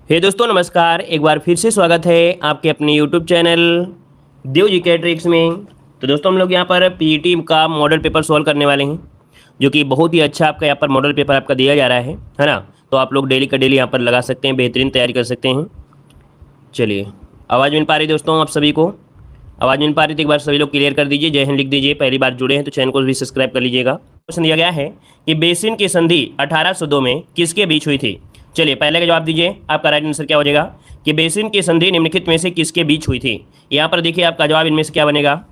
हे दोस्तों नमस्कार। एक बार फिर से स्वागत है आपके अपने यूट्यूब चैनल देव जी के ट्रिक्स में। तो दोस्तों हम लोग यहाँ पर पीईटी का मॉडल पेपर सॉल्व करने वाले हैं, जो कि बहुत ही अच्छा आपका यहाँ पर मॉडल पेपर आपका दिया जा रहा है ना। तो आप लोग डेली का डेली यहाँ पर लगा सकते हैं, बेहतरीन तैयारी कर सकते हैं। चलिए, आवाज़ मिल पा रही दोस्तों आप सभी को? आवाज़ मिल पा रही तो एक बार सभी लोग क्लियर कर दीजिए, जय हिंद लिख दीजिए। पहली बार जुड़े हैं तो चैनल को भी सब्सक्राइब कर लीजिएगा। क्वेश्चन दिया गया है कि बेसिन की संधि 1802 में किसके बीच हुई थी? चलिए पहले का जवाब दीजिए। आपका राइट आंसर क्या हो जाएगा कि बेसिन की संधि निम्नलिखित में से किसके बीच हुई थी? यहाँ पर देखिए आपका जवाब इनमें से क्या बनेगा।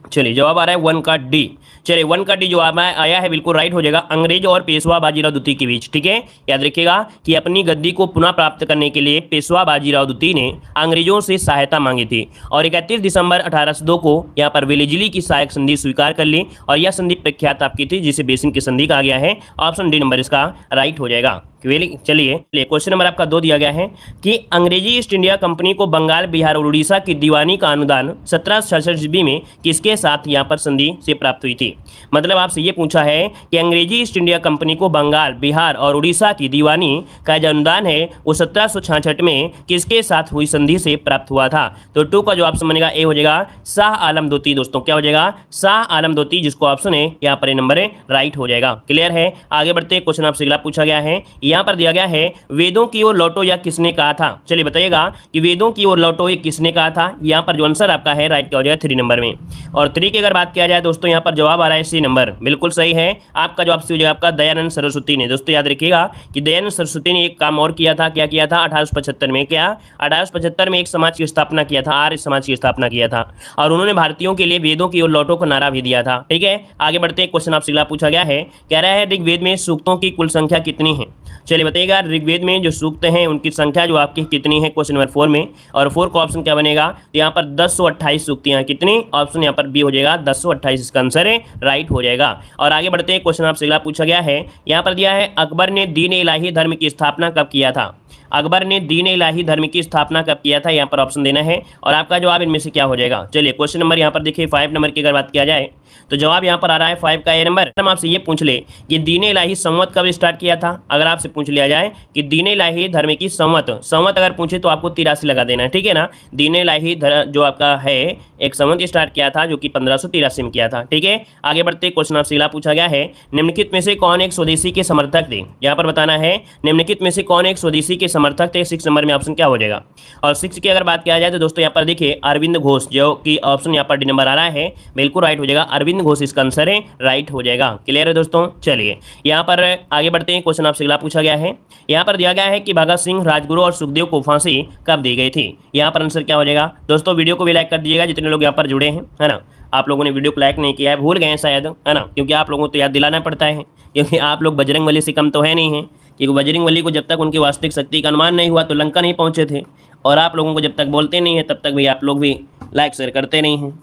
चलिए जवाब आ रहा है 1 का डी। चलिए 1 का डी जवाब आया है, बिल्कुल राइट हो जाएगा। अंग्रेज और पेशवा बाजीराव द्वितीय के बीच। ठीक है, याद रखिएगा कि अपनी गद्दी को पुनः प्राप्त करने के लिए पेशवा बाजीराव द्वितीय ने अंग्रेजों से सहायता मांगी थी और 31 दिसंबर 1802 को यहाँ पर वेलेजली की सहायक संधि स्वीकार कर ली और यह संधि प्रख्यात आपकी थी, जिसे बेसिन की संधि कहा गया है। ऑप्शन डी नंबर इसका राइट हो जाएगा। चलिए क्वेश्चन नंबर आपका 2 दिया गया है कि अंग्रेजी ईस्ट इंडिया कंपनी को बंगाल, बिहार और उड़ीसा की दीवानी का अनुदान 1766 ईस्वी में किसके साथ यहाँ पर संधि से प्राप्त हुई थी? मतलब आपसे ये पूछा है कि अंग्रेजी ईस्ट इंडिया कंपनी को बंगाल, बिहार और उड़ीसा की दीवानी का जो अनुदान है वो 1766 में किसके साथ हुई संधि से प्राप्त हुआ था? तो 2 का जो ऑप्शन बनेगा ए हो जाएगा, शाह आलम द्वितीय। दोस्तों क्या हो जाएगा? शाह आलम द्वितीय, जिसको ऑप्शन है यहाँ पर नंबर राइट हो जाएगा। क्लियर है? आगे बढ़ते क्वेश्चन आपसे अगला पूछा गया है, यहाँ पर दिया गया है वेदों की ओर लौटो या किसने कहा था? चलिए बताइएगा कि वेदों की ओर लौटो ये किसने कहा था? यहाँ पर जो आंसर आपका है राइट क्या हो जाएगा 3 नंबर में। और 3 की अगर बात किया जाए दोस्तों, यहाँ पर जवाब आ रहा है सी नंबर। बिल्कुल सही है, आपका जवाब सी हो जाएगा आपका दयानंद सरस्वती ने। दोस्तों याद रखिएगा कि दयानंद सरस्वती ने एक काम और किया था। क्या किया था? 1875 में। क्या 1875 में एक समाज की स्थापना किया था, आर्य समाज की स्थापना किया था, और उन्होंने भारतीयों के लिए वेदों की ओर लौटो को नारा भी दिया था। ठीक है, आगे बढ़ते क्वेश्चन आपसे अगला पूछा गया है, कह रहा है ऋग्वेद में सूक्तों की कुल संख्या कितनी है? चलिए बताइएगा ऋग्वेद में जो सूक्त हैं उनकी संख्या जो आपकी कितनी है, क्वेश्चन नंबर 4 में। और 4 का ऑप्शन क्या बनेगा? तो यहाँ पर 1028 सूक्तियां कितनी? ऑप्शन यहाँ पर बी हो जाएगा 1028, इसका आंसर है राइट हो जाएगा। और आगे बढ़ते हैं, क्वेश्चन आपसे अगला पूछा गया है, यहाँ पर दिया है अकबर ने दीन इलाही धर्म की स्थापना कब किया था? अकबर ने दीन इलाही धर्म की स्थापना कब किया था? यहाँ पर ऑप्शन देना है और आपका जवाब इनमें से क्या हो जाएगा। चलिए क्वेश्चन नंबर यहाँ पर देखिए 5 नंबर की अगर बात किया जाए तो जवाब यहाँ पर आ रहा है 5 का ए नंबर। हम आपसे ये पूछ ले कि दीन इलाही संवत कब स्टार्ट किया था? अगर आपसे पूछ लिया जाए कि दीन इलाही धर्म की संवत अगर पूछे तो आपको 83 लगा देना है। ठीक है ना, दीन इलाही जो आपका है एक संवत स्टार्ट किया था जो कि 1583 में किया था। ठीक है, आगे बढ़ते क्वेश्चन आपसे अगला पूछा गया है, निम्नलिखित में से कौन एक स्वदेशी के समर्थक थे? यहाँ पर बताना है निम्नलिखित में से कौन एक स्वदेशी के समर्थक थे। 6 नंबर में ऑप्शन क्या हो जाएगा? और 6 की अगर बात किया जाए तो दोस्तों यहाँ पर देखिए अरविंद घोष, जो कि ऑप्शन यहाँ पर डी नंबर आ रहा है, बिल्कुल राइट हो जाएगा। अरविंद घोष इसका आंसर है, राइट हो जाएगा। क्लियर है दोस्तों? चलिए यहाँ पर आगे बढ़ते हैं, क्वेश्चन आपसे अगला पूछा गया है, यहाँ पर दिया गया है कि भगत सिंह, राजगुरु और सुखदेव को फांसी कब दी गई थी? यहाँ पर आंसर क्या हो जाएगा? दोस्तों वीडियो को भी लाइक कर दीजिएगा जितने लोग यहाँ पर जुड़े हैं, है ना। आप लोगों ने वीडियो को लाइक नहीं किया है, भूल गए हैं शायद, है ना, क्योंकि आप लोगों को तो याद दिलाना पड़ता है, क्योंकि आप लोग बजरंगबली से कम तो है नहीं है। क्योंकि बजरंगबली को जब तक उनकी वास्तविक शक्ति का अनुमान नहीं हुआ तो लंका नहीं पहुंचे थे, और आप लोगों को जब तक बोलते नहीं है तब तक भी आप लोग भी लाइक शेयर करते नहीं हैं।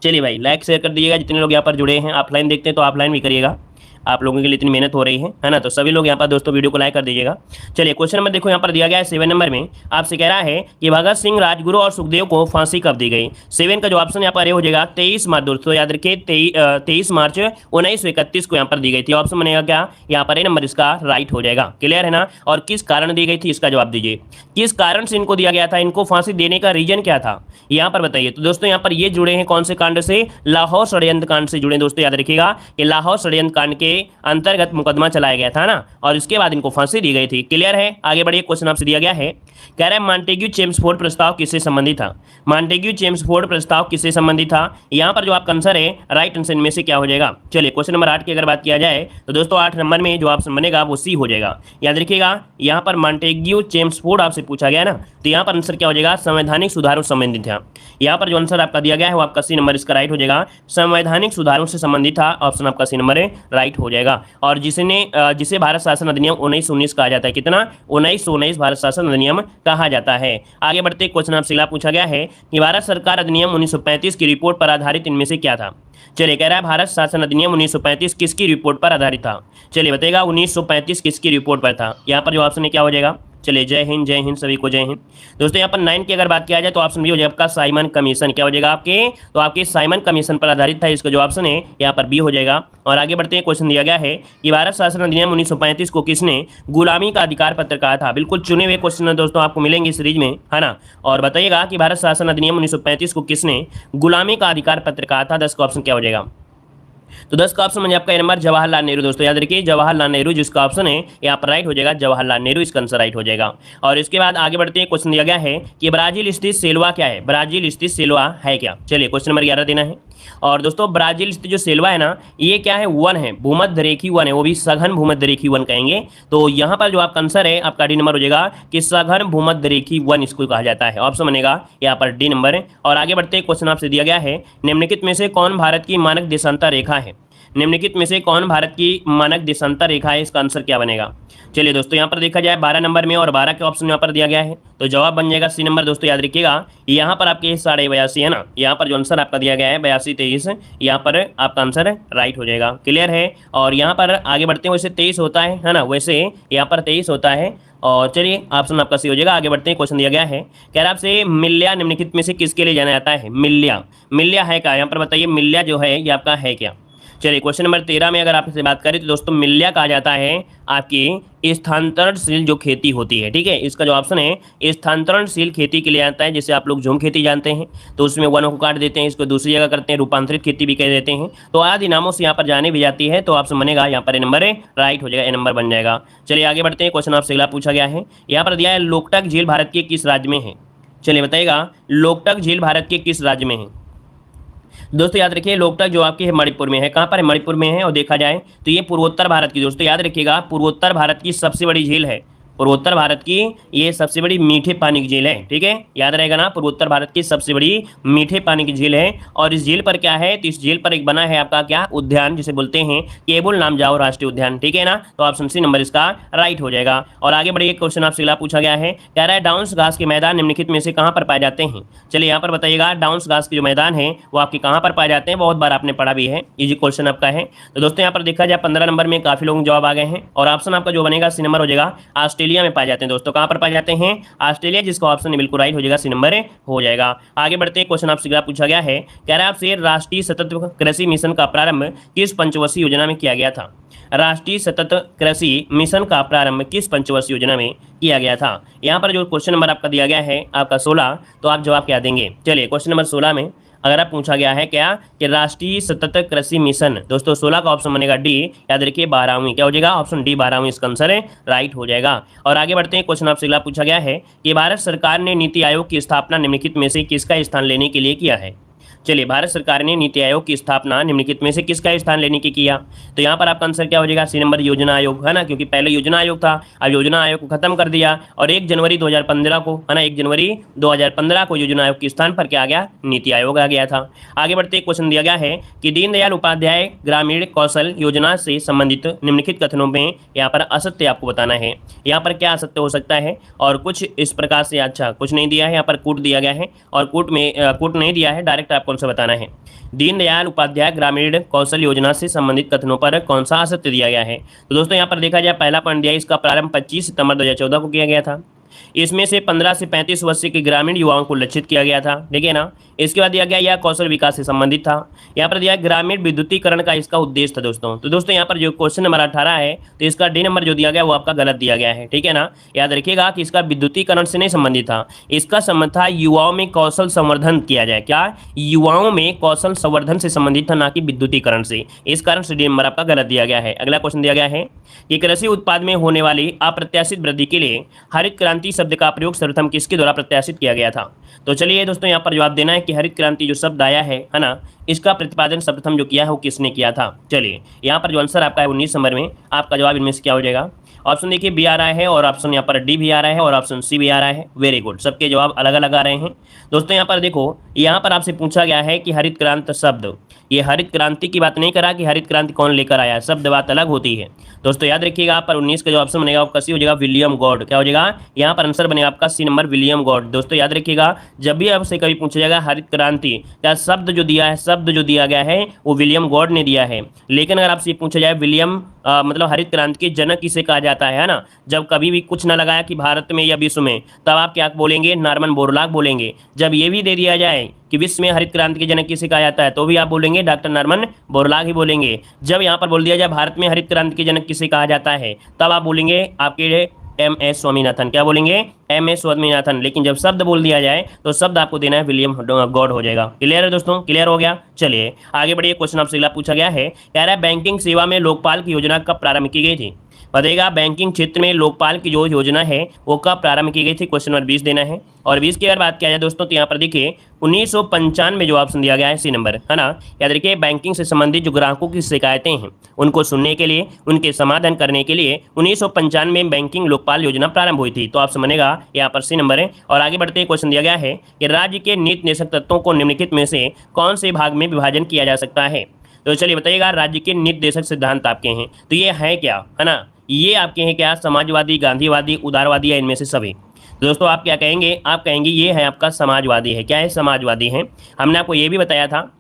चलिए भाई लाइक शेयर कर दीजिएगा जितने लोग यहाँ पर जुड़े हैं। ऑफलाइन देखते हैं तो ऑफलाइन भी करिएगा, आप लोगों के लिए इतनी मेहनत हो रही है ना, तो सभी लोग यहाँ पर दोस्तों वीडियो को लाइक कर दीजिएगा। चलिए क्वेश्चन नंबर देखो यहाँ पर दिया गया है 7 नंबर में, आपसे कह रहा है कि भगत सिंह, राजगुरु और सुखदेव को फांसी कब दी गई? 7 का जो ऑप्शन यहाँ पर हो जाएगा 23 मार्च। दोस्तों याद रखिए 23 मार्च 1931 को यहाँ पर दी गई थी। ऑप्शन बनेगा क्या? यहाँ पर ए नंबर इसका राइट हो जाएगा। क्लियर है ना? और किस कारण दी गई थी इसका जवाब दीजिए। किस कारण से इनको दिया गया था, इनको फांसी देने का रीजन क्या था यहाँ पर बताइए। तो दोस्तों यहाँ पर ये जुड़े हैं कौन से कांड से? लाहौर षड्यंत्र कांड से जुड़े। दोस्तों याद रखिएगा कि लाहौर षड्यंत्र कांड के अंतर्गत मुकदमा चलाया गया था ना, और इसके बाद इनको फांसी दी गई थी। क्लियर है? आगे बढ़िए, क्वेश्चन आपसे दिया गया है, कह रहा है मॉन्टेग्यू चेम्सफोर्ड प्रस्ताव किससे संबंधित था? मॉन्टेग्यू चेम्सफोर्ड प्रस्ताव किससे संबंधित था? यहाँ पर जो आपका आंसर है राइट आंसर में से क्या हो जाएगा? चलिए क्वेश्चन नंबर 8 की अगर बात किया जाए तो दोस्तों 8 नंबर में जो ऑप्शन बनेगा वो सी हो जाएगा। याद रखिएगा यहाँ पर मॉन्टेग्यू चेम्सफोर्ड आपसे पूछा गया ना, तो यहाँ पर आंसर क्या हो जाएगा? संवैधानिक सुधारों से संबंधित था। यहाँ पर जो आंसर आपका दिया गया है वो आपका सी नंबर इसका राइट हो जाएगा। संवैधानिक सुधारों से संबंधित था, ऑप्शन आपका सी नंबर राइट हो जाएगा। और जिसे भारत शासन अधिनियम 1919 कहा जाता है। कितना? 1919 भारत शासन अधिनियम कहा जाता है। आगे बढ़ते क्वेश्चन आपसे अगला पूछा गया है कि भारत सरकार अधिनियम 1935 की रिपोर्ट पर आधारित इनमें से क्या था? चलिए कह रहा है भारत शासन अधिनियम 1935 किसकी रिपोर्ट पर आधारित था? चलिए बताइएगा 1935 किसकी रिपोर्ट पर था? यहाँ पर जो ऑप्शन है क्या हो जाएगा? चलिए जय हिंद सभी को, जय हिंद। दोस्तों यहाँ पर 9 की अगर बात किया जाए तो ऑप्शन बी हो जाएगा आपका साइमन कमीशन। क्या हो जाएगा आपके, तो आपके साइमन कमीशन पर आधारित था, इसका जो ऑप्शन है यहाँ पर बी हो जाएगा। और आगे बढ़ते हैं, क्वेश्चन दिया गया है कि भारत शासन अधिनियम 1935 को किसने गुलामी का अधिकार पत्र कहा था। बिल्कुल चुने हुए क्वेश्चन है दोस्तों, आपको मिलेंगे इस सीरीज में, है ना। और बताइएगा कि भारत शासन अधिनियम 1935 को किसने गुलामी का अधिकार पत्र कहा था। 10 का ऑप्शन क्या हो जाएगा, तो 10 का ऑप्शन बन आपका नंबर जवाहरलाल नेहरू। दोस्तों याद रखिए जवाहरलाल नेहरू जिसका ऑप्शन है यहाँ पर राइट हो जाएगा, जवाहरलाल नेहरू इसका आंसर राइट हो जाएगा। और इसके बाद आगे बढ़ते हैं, क्वेश्चन दिया गया है कि ब्राजील स्थित सेल्वा क्या है, ब्राजील स्थित सेल्वा है क्या। चलिए क्वेश्चन नंबर 11 देना है। और दोस्तों ब्राजील स्थित जो सेल्वा है ना, ये क्या है, वन है, भूमध्य रेखी वन है, वो भी सघन भूमध्य रेखी वन कहेंगे। तो यहाँ पर जो आपका आंसर है आपका डी नंबर हो जाएगा कि सघन भूमध्य रेखी वन इसको कहा जाता है, ऑप्शन बनेगा यहाँ पर डी नंबर। और आगे बढ़ते हैं, क्वेश्चन आपसे दिया गया है निम्नलिखित में से कौन भारत की मानक देशांतर रेखा है, निम्नलिखित में से कौन भारत की मानक देशांतर रेखा है, इसका आंसर क्या बनेगा। चलिए दोस्तों यहाँ पर देखा जाए 12 नंबर में और 12 के ऑप्शन यहाँ पर दिया गया है, तो जवाब बन जाएगा सी नंबर। दोस्तों याद रखिएगा यहाँ पर आपके 82.5 है ना, यहाँ पर जो आंसर आपका दिया गया है 82-23, यहाँ पर आपका आंसर राइट हो जाएगा, क्लियर है। और यहाँ पर आगे बढ़ते हैं, वैसे 23 होता है ना, वैसे यहाँ पर 23 होता है। और चलिए ऑप्शन आपका सी हो जाएगा। आगे बढ़ते हैं, क्वेश्चन दिया गया है कह रहा आपसे मिल्या निम्नलिखित में से किसके लिए जाना जाता है, मिल्या, मिल्या है क्या, यहाँ पर बताइए मिल्या जो है ये आपका है क्या। चलिए क्वेश्चन नंबर 13 में अगर आपसे बात करें तो दोस्तों मिल्या कहा जाता है आपकी स्थानांतरणशील जो खेती होती है, ठीक है। इसका जो ऑप्शन है स्थानांतरणशील खेती के लिए आता है, जैसे आप लोग झूम खेती जानते हैं तो उसमें वनों को काट देते हैं, इसको दूसरी जगह करते हैं, रूपांतरित खेती भी कह देते हैं, तो आदि नामों से यहाँ पर जाने भी जाती है। तो ऑप्शन बनेगा यहाँ पर ए नंबर राइट हो जाएगा, ए नंबर बन जाएगा। चलिए आगे बढ़ते हैं, क्वेश्चन आपसे अगला पूछा गया है, यहाँ पर दिया है लोकटक झील भारत के किस राज्य में है। चलिए बताइएगा लोकटक झील भारत के किस राज्य में है। दोस्तों याद रखिए लोकटक जो आपकी है मणिपुर में है, कहाँ पर है, मणिपुर में है। और देखा जाए तो ये पूर्वोत्तर भारत की, दोस्तों याद रखिएगा पूर्वोत्तर भारत की सबसे बड़ी झील है, पूर्वोत्तर भारत की ये सबसे बड़ी मीठे पानी की झील है, ठीक है, याद रहेगा ना, पूर्वोत्तर भारत की सबसे बड़ी मीठे पानी की झील है। और इस झील पर क्या है, तो इस झील पर एक बना है आपका क्या उद्यान, जिसे बोलते हैं केबुल लामजाओ राष्ट्रीय उद्यान, ठीक है ना। तो ऑप्शन सी नंबर इसका राइट हो जाएगा। और आगे बढ़िए, क्वेश्चन आपसे अगला पूछा गया है, कह रहा है डाउन्स घास के मैदान निम्नलिखित में से कहाँ पर पाए जाते हैं। चलिए यहाँ पर बताइएगा डाउन्स घास के जो मैदान है वो आपके कहाँ पर पाए जाते हैं, बहुत बार आपने पढ़ा भी है, इजी क्वेश्चन आपका है। तो दोस्तों यहाँ पर देखा जाए 15 नंबर में काफी लोग जवाब आ गए हैं। और ऑप्शन आपका जो बनेगा सी नंबर हो जाएगा, ऑस्ट्रेलिया में पाए जाते हैं। दोस्तों कहां पर पाए जाते हैं, ऑस्ट्रेलिया, जिसका ऑप्शन बिल्कुल राइट हो जाएगा, सी नंबर हो जाएगा। आगे बढ़ते हैं, क्वेश्चन आपसे पूछा गया है, कह रहा है आपसे राष्ट्रीय सतत कृषि मिशन का प्रारंभ किस पंचवर्षीय योजना में किया गया था। राष्ट्रीय सतत कृषि मिशन का प्रारंभ किस पंचवर्षीय योजना में किया गया था। यहाँ पर जो क्वेश्चन नंबर आपका दिया गया है आपका 16, तो आप जवाब क्या देंगे। चलिए क्वेश्चन नंबर 16 में अगर आप पूछा गया है क्या कि राष्ट्रीय सतत कृषि मिशन, दोस्तों 16 का ऑप्शन बनेगा डी, याद रखिए 12वीं, क्या हो जाएगा ऑप्शन डी 12वीं इसका आंसर है राइट हो जाएगा। और आगे बढ़ते हैं, क्वेश्चन आपसे अगला पूछा गया है कि भारत सरकार ने नीति आयोग की स्थापना निम्नलिखित में से किसका स्थान लेने के लिए किया है। चलिए भारत सरकार ने नीति आयोग की स्थापना निम्नलिखित में से किसका स्थान लेने की किया। तो यहाँ पर आपका आंसर क्या हो जाएगा, सी नंबर योजना आयोग, है ना, क्योंकि पहले योजना आयोग था, अब योजना आयोग को खत्म कर दिया और 1 जनवरी 2015 को, है ना, 1 जनवरी 2015 को योजना आयोग के स्थान पर क्या आ गया, नीति आयोग आ गया था। आगे बढ़ते क्वेश्चन दिया गया है कि दीनदयाल उपाध्याय ग्रामीण कौशल योजना से संबंधित निम्नलिखित कथनों में यहाँ पर असत्य आपको बताना है। यहाँ पर क्या असत्य हो सकता है, और कुछ इस प्रकार से, अच्छा कुछ नहीं दिया है, यहाँ पर कूट दिया गया है और कूट नहीं दिया है, डायरेक्ट आपको से बताना है। दीनदयाल उपाध्याय ग्रामीण कौशल योजना से संबंधित कथनों पर कौन सा असत्य दिया गया है। तो दोस्तों यहाँ पर देखा जाए पहला पॉइंट दिया है, इसका प्रारंभ 25 सितंबर 2014 को किया गया था। इसमें से 15 से 35 वर्ष के ग्रामीण युवाओं को लक्षित किया गया था, ठीक है ना। इसके बाद दिया गया यह कौशल विकास से संबंधित था। यहाँ पर दिया ग्रामीण विद्युतीकरण का इसका उद्देश्य था दोस्तों। तो दोस्तों यहाँ पर जो क्वेश्चन नंबर 18 है, तो इसका डी नंबर जो दिया गया वो आपका गलत दिया गया है, ठीक है ना। याद रखिएगा कि इसका विद्युतीकरण से नहीं संबंधित था, इसका संबंध था युवाओं में कौशल संवर्धन किया जाए, क्या युवाओं में कौशल संवर्धन से संबंधित था, ना कि विद्युतीकरण से। इस कारण से डी नंबर आपका गलत दिया गया है। अगला क्वेश्चन दिया गया है कि कृषि उत्पाद में होने वाली अप्रत्याशित वृद्धि के लिए हरित क्रांति शब्द का प्रयोग सर्वप्रथम किसके द्वारा प्रत्याशित किया गया था। तो चलिए दोस्तों यहाँ पर जवाब देना है कि हरित क्रांति जो शब्द आया है ना, इसका प्रतिपादन सर्वप्रथम जो किया है वो किसने किया था। चलिए यहाँ पर जो आंसर आपका है 19 नंबर में, आपका जवाब इनमें से क्या हो जाएगा। ऑप्शन देखिए बी आ रहा है और ऑप्शन यहाँ पर डी भी आ रहा है और ऑप्शन सी भी आ रहा है। वेरी गुड, सबके जवाब अलग अलग आ रहे हैं। दोस्तों यहाँ पर देखो, यहाँ पर आपसे पूछा गया है कि हरित क्रांति शब्द, ये हरित क्रांति की बात नहीं करा कि हरित क्रांति कौन लेकर आया, शब्द बात अलग होती है। दोस्तों याद रखिएगा, आप पर 19 का जो ऑप्शन बनेगा आपका सी हो जाएगा, विलियम गॉड। क्या हो जाएगा, यहाँ पर आंसर बनेगा आपका सी नंबर, विलियम गॉड। दोस्तों याद रखिएगा, जब भी आपसे कभी पूछा जाएगा हरित क्रांति, क्या शब्द जो दिया है, शब्द जो दिया गया है वो विलियम गॉड ने दिया है। लेकिन अगर आपसे पूछा जाए विलियम मतलब हरित क्रांति के जनक किसे कहा जाता जाता है ना, जब कभी भी कुछ ना लगाया कि भारत में या विश्व में, तब आप क्या बोलेंगे, नॉर्मन बोरलॉग बोलेंगे। जब ये भी दे दिया जाए कि विश्व में हरित क्रांति के जनक किसे कहा जाता है, तो भी आप बोलेंगे डॉक्टर नॉर्मन बोरलॉग ही बोलेंगे। जब यहाँ पर बोल दिया जाए भारत में हरित क्रांति के जनक किसे कहा जाता है, तब आप बोलेंगे आपके MS स्वामीनाथन। क्या बोलेंगे, MS स्वामीनाथन। लेकिन जब शब्द बोल दिया जाए तो शब्द आपको देना है विलियम गॉड हो जाएगा। क्लियर है दोस्तों, क्लियर हो गया। चलिए आगे बढ़िए, क्वेश्चन आपसे अगला पूछा गया है, कह रहा है बैंकिंग सेवा में लोकपाल की योजना कब प्रारंभ की गई थी। बताइएगा बैंकिंग क्षेत्र में लोकपाल की जो योजना है वो कब प्रारंभ की गई थी, क्वेश्चन नंबर 20 देना है। और 20 की अगर बात किया जाए दोस्तों, तो यहाँ पर देखिए 1995 में जो ऑप्शन दिया गया है सी नंबर, है ना। याद रखिए बैंकिंग से संबंधित जो ग्राहकों की शिकायतें हैं उनको सुनने के लिए, उनके समाधान करने के लिए 1995 में बैंकिंग लोकपाल योजना प्रारंभ हुई थी। तो ऑप्शन बनेगा यहाँ पर सी नंबर है। और आगे बढ़ते ही क्वेश्चन दिया गया है कि राज्य के नीति निर्देशक तत्वों को निम्नलिखित में से कौन से भाग में विभाजन किया जा सकता है। तो चलिए बताइएगा, राज्य के नीति निर्देशक सिद्धांत आपके हैं, तो ये है क्या, है ना, ये आपके हैं क्या, समाजवादी, गांधीवादी, उदारवादी या इनमें से सभी। तो दोस्तों आप क्या कहेंगे, आप कहेंगे ये है आपका समाजवादी है। क्या है, समाजवादी है। हमने आपको ये भी बताया था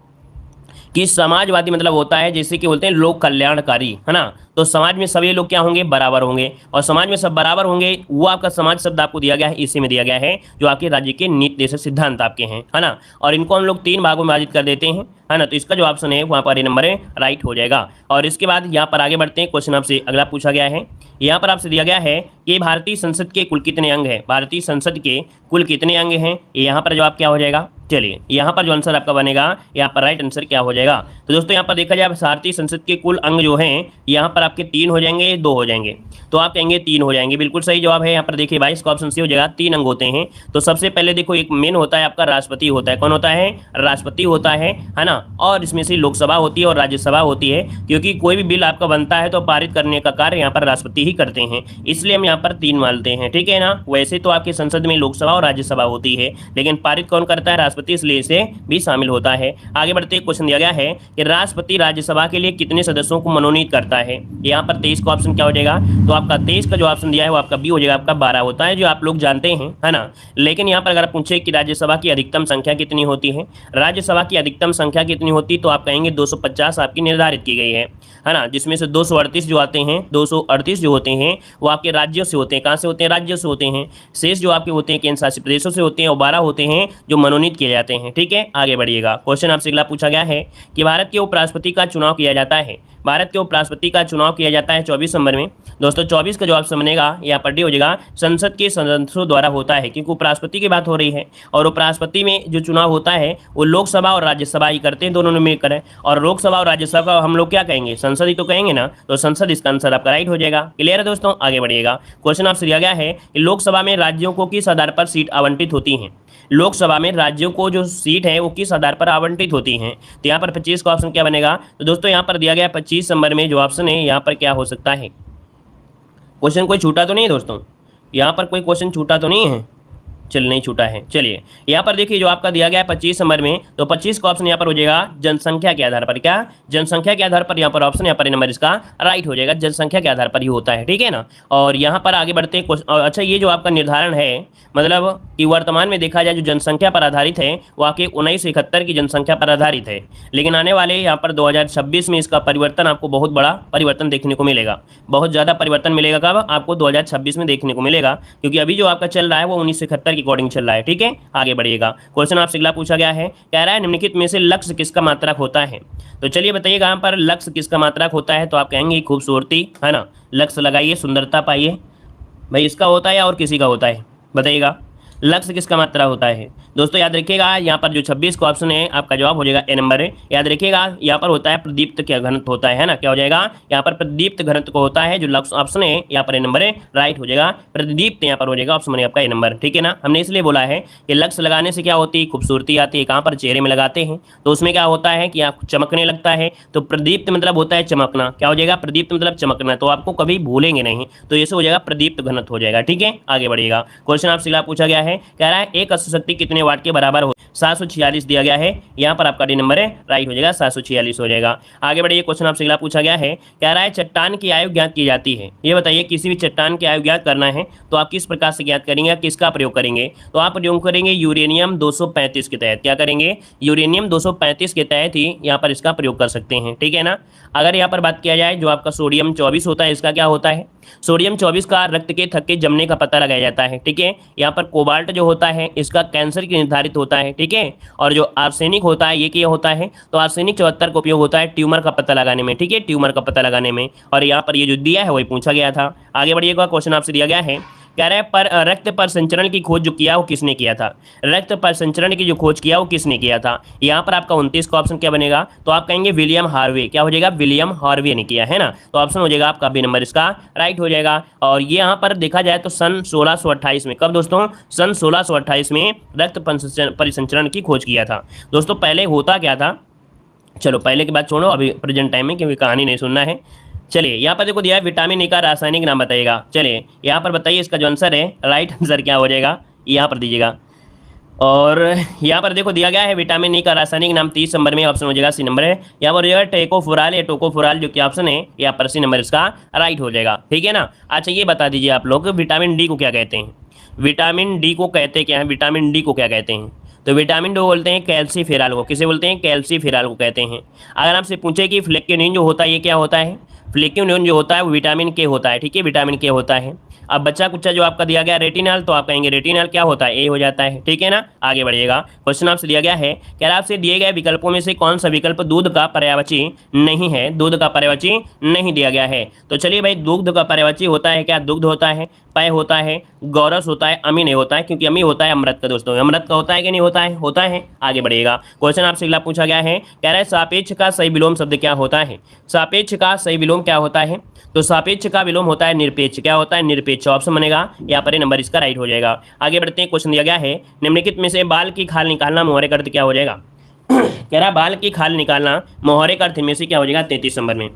कि समाजवादी मतलब होता है जैसे कि बोलते हैं लोक कल्याणकारी, है ना। तो समाज में सभी लोग क्या होंगे, बराबर होंगे, और समाज में सब बराबर होंगे, वो आपका समाज शब्द आपको दिया गया है, इसी में दिया गया है जो आपके राज्य के नीति निर्देशक सिद्धांत आपके हैं, है ना। और इनको हम लोग 3 भागों में विभाजित कर देते हैं, है ना। तो इसका जो ऑप्शन है वहाँ पर ये नंबर है राइट हो जाएगा। और इसके बाद यहाँ पर आगे बढ़ते हैं, क्वेश्चन आपसे अगला पूछा गया है, यहाँ पर आपसे दिया गया है कि भारतीय संसद के कुल कितने अंग हैं, भारतीय संसद के कुल कितने अंग हैं। यहाँ पर जवाब क्या हो जाएगा, चलिए यहाँ पर जो आंसर आपका बनेगा, यहाँ पर राइट आंसर क्या हो जाएगा। तो दोस्तों यहाँ पर देखा जाए भारतीय संसद के कुल अंग जो हैं यहाँ पर आपके 3 हो जाएंगे, 2 हो जाएंगे। तो आप कहेंगे 3 हो जाएंगे, बिल्कुल सही जवाब है। यहाँ पर देखिए 22 का ऑप्शन सी हो जाएगा, 3 अंग होते हैं। तो सबसे पहले देखो एक मेन होता है आपका राष्ट्रपति होता है, कौन होता है, राष्ट्रपति होता है ना। और इसमें से लोकसभा होती है और राज्यसभा होती है, क्योंकि कोई भी बिल आपका बनता है तो पारित करने का कार्य यहाँ पर राष्ट्रपति ही करते हैं, इसलिए हम यहाँ पर 3 मानते हैं, ठीक है ना। वैसे तो आपकी संसद में लोकसभा और राज्यसभा होती है, लेकिन पारित कौन करता है, राष्ट्रपति, इसलिए इसे भी शामिल होता है। आगे बढ़ते क्वेश्चन दिया गया है कि राष्ट्रपति राज्यसभा के लिए कितने सदस्यों को मनोनीत करता है। यहाँ पर 23 का ऑप्शन क्या हो जाएगा, तो आपका 23 का जो ऑप्शन दिया है वो आपका बी हो जाएगा, आपका 12 होता है, जो आप लोग जानते हैं, है ना। लेकिन यहाँ पर अगर पूछे कि राज्यसभा की अधिकतम संख्या कितनी होती है, राज्यसभा की अधिकतम संख्या कितनी होती, तो आप कहेंगे 250 आपकी निर्धारित की गई है ना। जिसमें से 238 जो आते हैं, 238 जो होते हैं वो आपके राज्यों से होते हैं, कहाँ से होते हैं, राज्यों से होते हैं। शेष जो आपके होते हैं केंद्र शासित प्रदेशों से होते हैं, और 12 होते हैं जो मनोनीत किए जाते हैं, ठीक है। आगे बढ़िएगा, क्वेश्चन आपसे अगला पूछा गया है कि भारत के उपराष्ट्रपति का चुनाव किया जाता है, भारत के उपराष्ट्रपति का चुनाव किया जाता है 24 नंबर में। दोस्तों 24 का जवाब बनेगा यहाँ पर डी हो जाएगा, संसद के सदस्यों द्वारा होता है, क्योंकि उपराष्ट्रपति की बात हो रही है। और उपराष्ट्रपति में जो चुनाव होता है वो लोकसभा और राज्यसभा ही करते हैं, दोनों ने मिलकर है। और लोकसभा और राज्यसभा हम लोग क्या कहेंगे, संसद ही तो कहेंगे ना। तो संसद इसका आंसर आपका राइट हो जाएगा। क्लियर है दोस्तों, आगे बढ़िएगा। क्वेश्चन आपसे दिया गया है कि लोकसभा में राज्यों को किस आधार पर सीट आवंटित होती हैं, लोकसभा में राज्यों को जो सीट है वो किस आधार पर आवंटित होती हैं। तो यहाँ पर 25 का ऑप्शन क्या बनेगा, तो दोस्तों यहाँ पर दिया गया 25 नंबर में जो ऑप्शन है यहाँ पर क्या हो सकता है, क्वेश्चन कोई छूटा तो नहीं दोस्तों, यहाँ पर कोई क्वेश्चन छूटा तो नहीं है, चल नहीं छूटा है। चलिए यहाँ पर देखिए जो आपका दिया गया है 25 नंबर में, तो 25 का ऑप्शन यहाँ पर हो जाएगा जनसंख्या के आधार पर, क्या जनसंख्या के आधार पर, यहाँ पर ऑप्शन यहाँ पर नंबर इसका राइट हो जाएगा, जनसंख्या के आधार पर ही होता है, ठीक है ना। और यहाँ पर आगे बढ़ते हैं। अच्छा ये जो आपका निर्धारण है, मतलब कि वर्तमान में देखा जाए जो जनसंख्या पर आधारित है वो आपके 1971 की जनसंख्या पर आधारित है, लेकिन आने वाले यहाँ पर 2026 में इसका परिवर्तन आपको बहुत बड़ा परिवर्तन देखने को मिलेगा, बहुत ज़्यादा परिवर्तन मिलेगा। कब, आपको 2026 में देखने को मिलेगा, क्योंकि अभी जो आपका चल रहा है वो 1971 की अकॉर्डिंग चल रहा है, ठीक है। आगे बढ़िएगा, क्वेश्चन आपसे अगला पूछा गया है, कह रहा है निम्नलिखित में से लक्ष्य किसका मात्रक होता है। तो चलिए बताइएगा यहाँ पर लक्ष्य किसका मात्रक होता है, तो आप कहेंगे खूबसूरती, है ना, लक्ष्य लगाइए, सुंदरता पाइए। भाई इसका होता है या और किसी का होता है, बताइएगा लक्ष्य किसका मात्रा होता है। दोस्तों याद रखिएगा यहाँ पर जो 26 का ऑप्शन है आपका जवाब हो जाएगा ए नंबर है। याद रखिएगा यहाँ पर होता है प्रदीप्त क्या घनत्व होता है ना, क्या हो जाएगा, यहाँ पर प्रदीप्त घनत्व को होता है, जो लक्ष्य ऑप्शन है यहाँ पर ए नंबर है राइट हो जाएगा, प्रदीप्त यहाँ पर हो जाएगा ऑप्शन आपका ए नंबर, ठीक है ना। हमने इसलिए बोला है कि लक्ष्य लगाने से क्या होती है, खूबसूरती आती है। कहाँ पर, चेहरे में लगाते हैं, तो उसमें क्या होता है कि आप चमकने लगता है। तो प्रदीप्त मतलब होता है चमकना, क्या हो जाएगा, प्रदीप्त मतलब चमकना, तो आपको कभी भूलेंगे नहीं, तो ऐसे हो जाएगा प्रदीप्त घनत्व हो जाएगा, ठीक है। आगे बढ़िएगा, क्वेश्चन आपसे पूछा गया है, कह रहा है एक अश्व शक्ति कितने वाट के बराबर हो, 746 दिया गया है। यहाँ पर आपका डी नंबर है राइट हो जाएगा, 746 हो जाएगा। आगे बढ़िए, क्वेश्चन आपसे अगला पूछा गया है, कह रहा है चट्टान की आयु ज्ञात की जाती है। ये बताइए किसी भी चट्टान की आयु ज्ञात करना है तो आप किस प्रकार से ज्ञात करेंगे, किसका प्रयोग करेंगे? तो आप प्रयोग करेंगे यूरेनियम 235 के तहत। क्या करेंगे? यूरेनियम 235 के तहत ही यहाँ पर इसका प्रयोग कर सकते हैं, ठीक है ना। अगर यहाँ पर बात किया जाए जो आपका सोडियम 24 होता है, इसका क्या होता है? सोडियम 24 का रक्त के थक्के जमने का पता लगाया जाता है, ठीक है। यहाँ पर कोबाल्ट जो होता है इसका कैंसर के निर्धारित होता है, ठीक है। और जो आर्सेनिक होता है ये क्या होता है? तो आर्सेनिक 74 का उपयोग होता है ट्यूमर का पता लगाने में, ठीक है, ट्यूमर का पता लगाने में। और यहाँ पर ये जो दिया है वही पूछा गया था। आगे बढ़िएगा, क्वेश्चन आपसे दिया गया है, कह रहा है पर रक्त पर संचरण की खोज जो किया वो किसने किया था? रक्त पर संचरण की जो खोज किया वो किसने किया था? यहाँ पर आपका 29 का ऑप्शन क्या बनेगा? तो आप कहेंगे विलियम हार्वे। क्या हो जाएगा? विलियम हार्वे ने किया है ना, तो ऑप्शन हो जाएगा आपका बी नंबर इसका राइट हो जाएगा। और ये यहाँ पर देखा जाए तो सन 1628 में, कब दोस्तों? सन 1628 में रक्त परिसंचरण की खोज किया था। दोस्तों पहले होता क्या था, चलो पहले की बात छोड़ो, अभी प्रेजेंट टाइम में, क्योंकि कहानी नहीं सुनना है। चलिए यहाँ पर देखो दिया है विटामिन ए का रासायनिक नाम बताइएगा। चलिए यहाँ पर बताइए इसका जो आंसर है राइट आंसर क्या हो जाएगा, यहाँ पर दीजिएगा। और यहाँ पर देखो दिया गया है विटामिन ई का रासायनिक नाम 30 नंबर में, ऑप्शन हो जाएगा सी नंबर है। यहाँ पर हो जाएगा टेकोफुराल या टोकोफुराल, जो कि ऑप्शन है यहाँ पर सी नंबर इसका राइट हो जाएगा, ठीक है ना। अच्छा ये बता दीजिए आप लोग विटामिन डी को क्या कहते हैं? विटामिन डी को कहते क्या है? विटामिन डी को क्या कहते हैं? तो विटामिन डी बोलते हैं कैल्सीफेराल को। किसे बोलते हैं? कैल्सीफेराल को कहते हैं। अगर आपसे पूछे कि फ्लेक्योनिन जो होता है ये क्या होता है? फ्लेक्योनिन जो होता है वो विटामिन के होता है, ठीक है, विटामिन के होता है। अब बच्चा कुछ जो आपका दिया गया रेटिनल, तो आप कहेंगे रेटिनल क्या होता है? ए हो जाता है, ठीक है ना। आगे बढ़िएगा, क्वेश्चन आपसे दिया गया है, कह रहा आपसे दिए गए विकल्पों में से कौन सा विकल्प दूध का पर्यायवाची नहीं है? दूध का पर्यायवाची नहीं दिया गया है। तो चलिए भाई, दूध का पर्यायवाची होता है क्या? दुग्ध होता है, पय होता है, गौरस होता है, अमी नहीं होता है, क्योंकि अमी होता है अमृत का। दोस्तों अमृत का होता है कि नहीं होता है? होता है। आगे बढ़िएगा, क्वेश्चन आपसे अगला पूछा गया है, कह रहा है सापेक्ष का सही विलोम शब्द क्या होता है? सापेक्ष का सही विलोम क्या होता है? तो सापेक्ष का विलोम होता है निरपेक्ष। क्या होता है? निरपेक्ष, ऑप्शन बनेगा यहाँ पर नंबर इसका राइट हो जाएगा। आगे बढ़ते हैं, क्वेश्चन दिया गया है, निम्नलिखित में से बाल की खाल निकालना मोहरे का अर्थ क्या हो जाएगा? कह रहा बाल की खाल निकालना मोहरे का अर्थ में से क्या हो जाएगा? 33 नंबर में।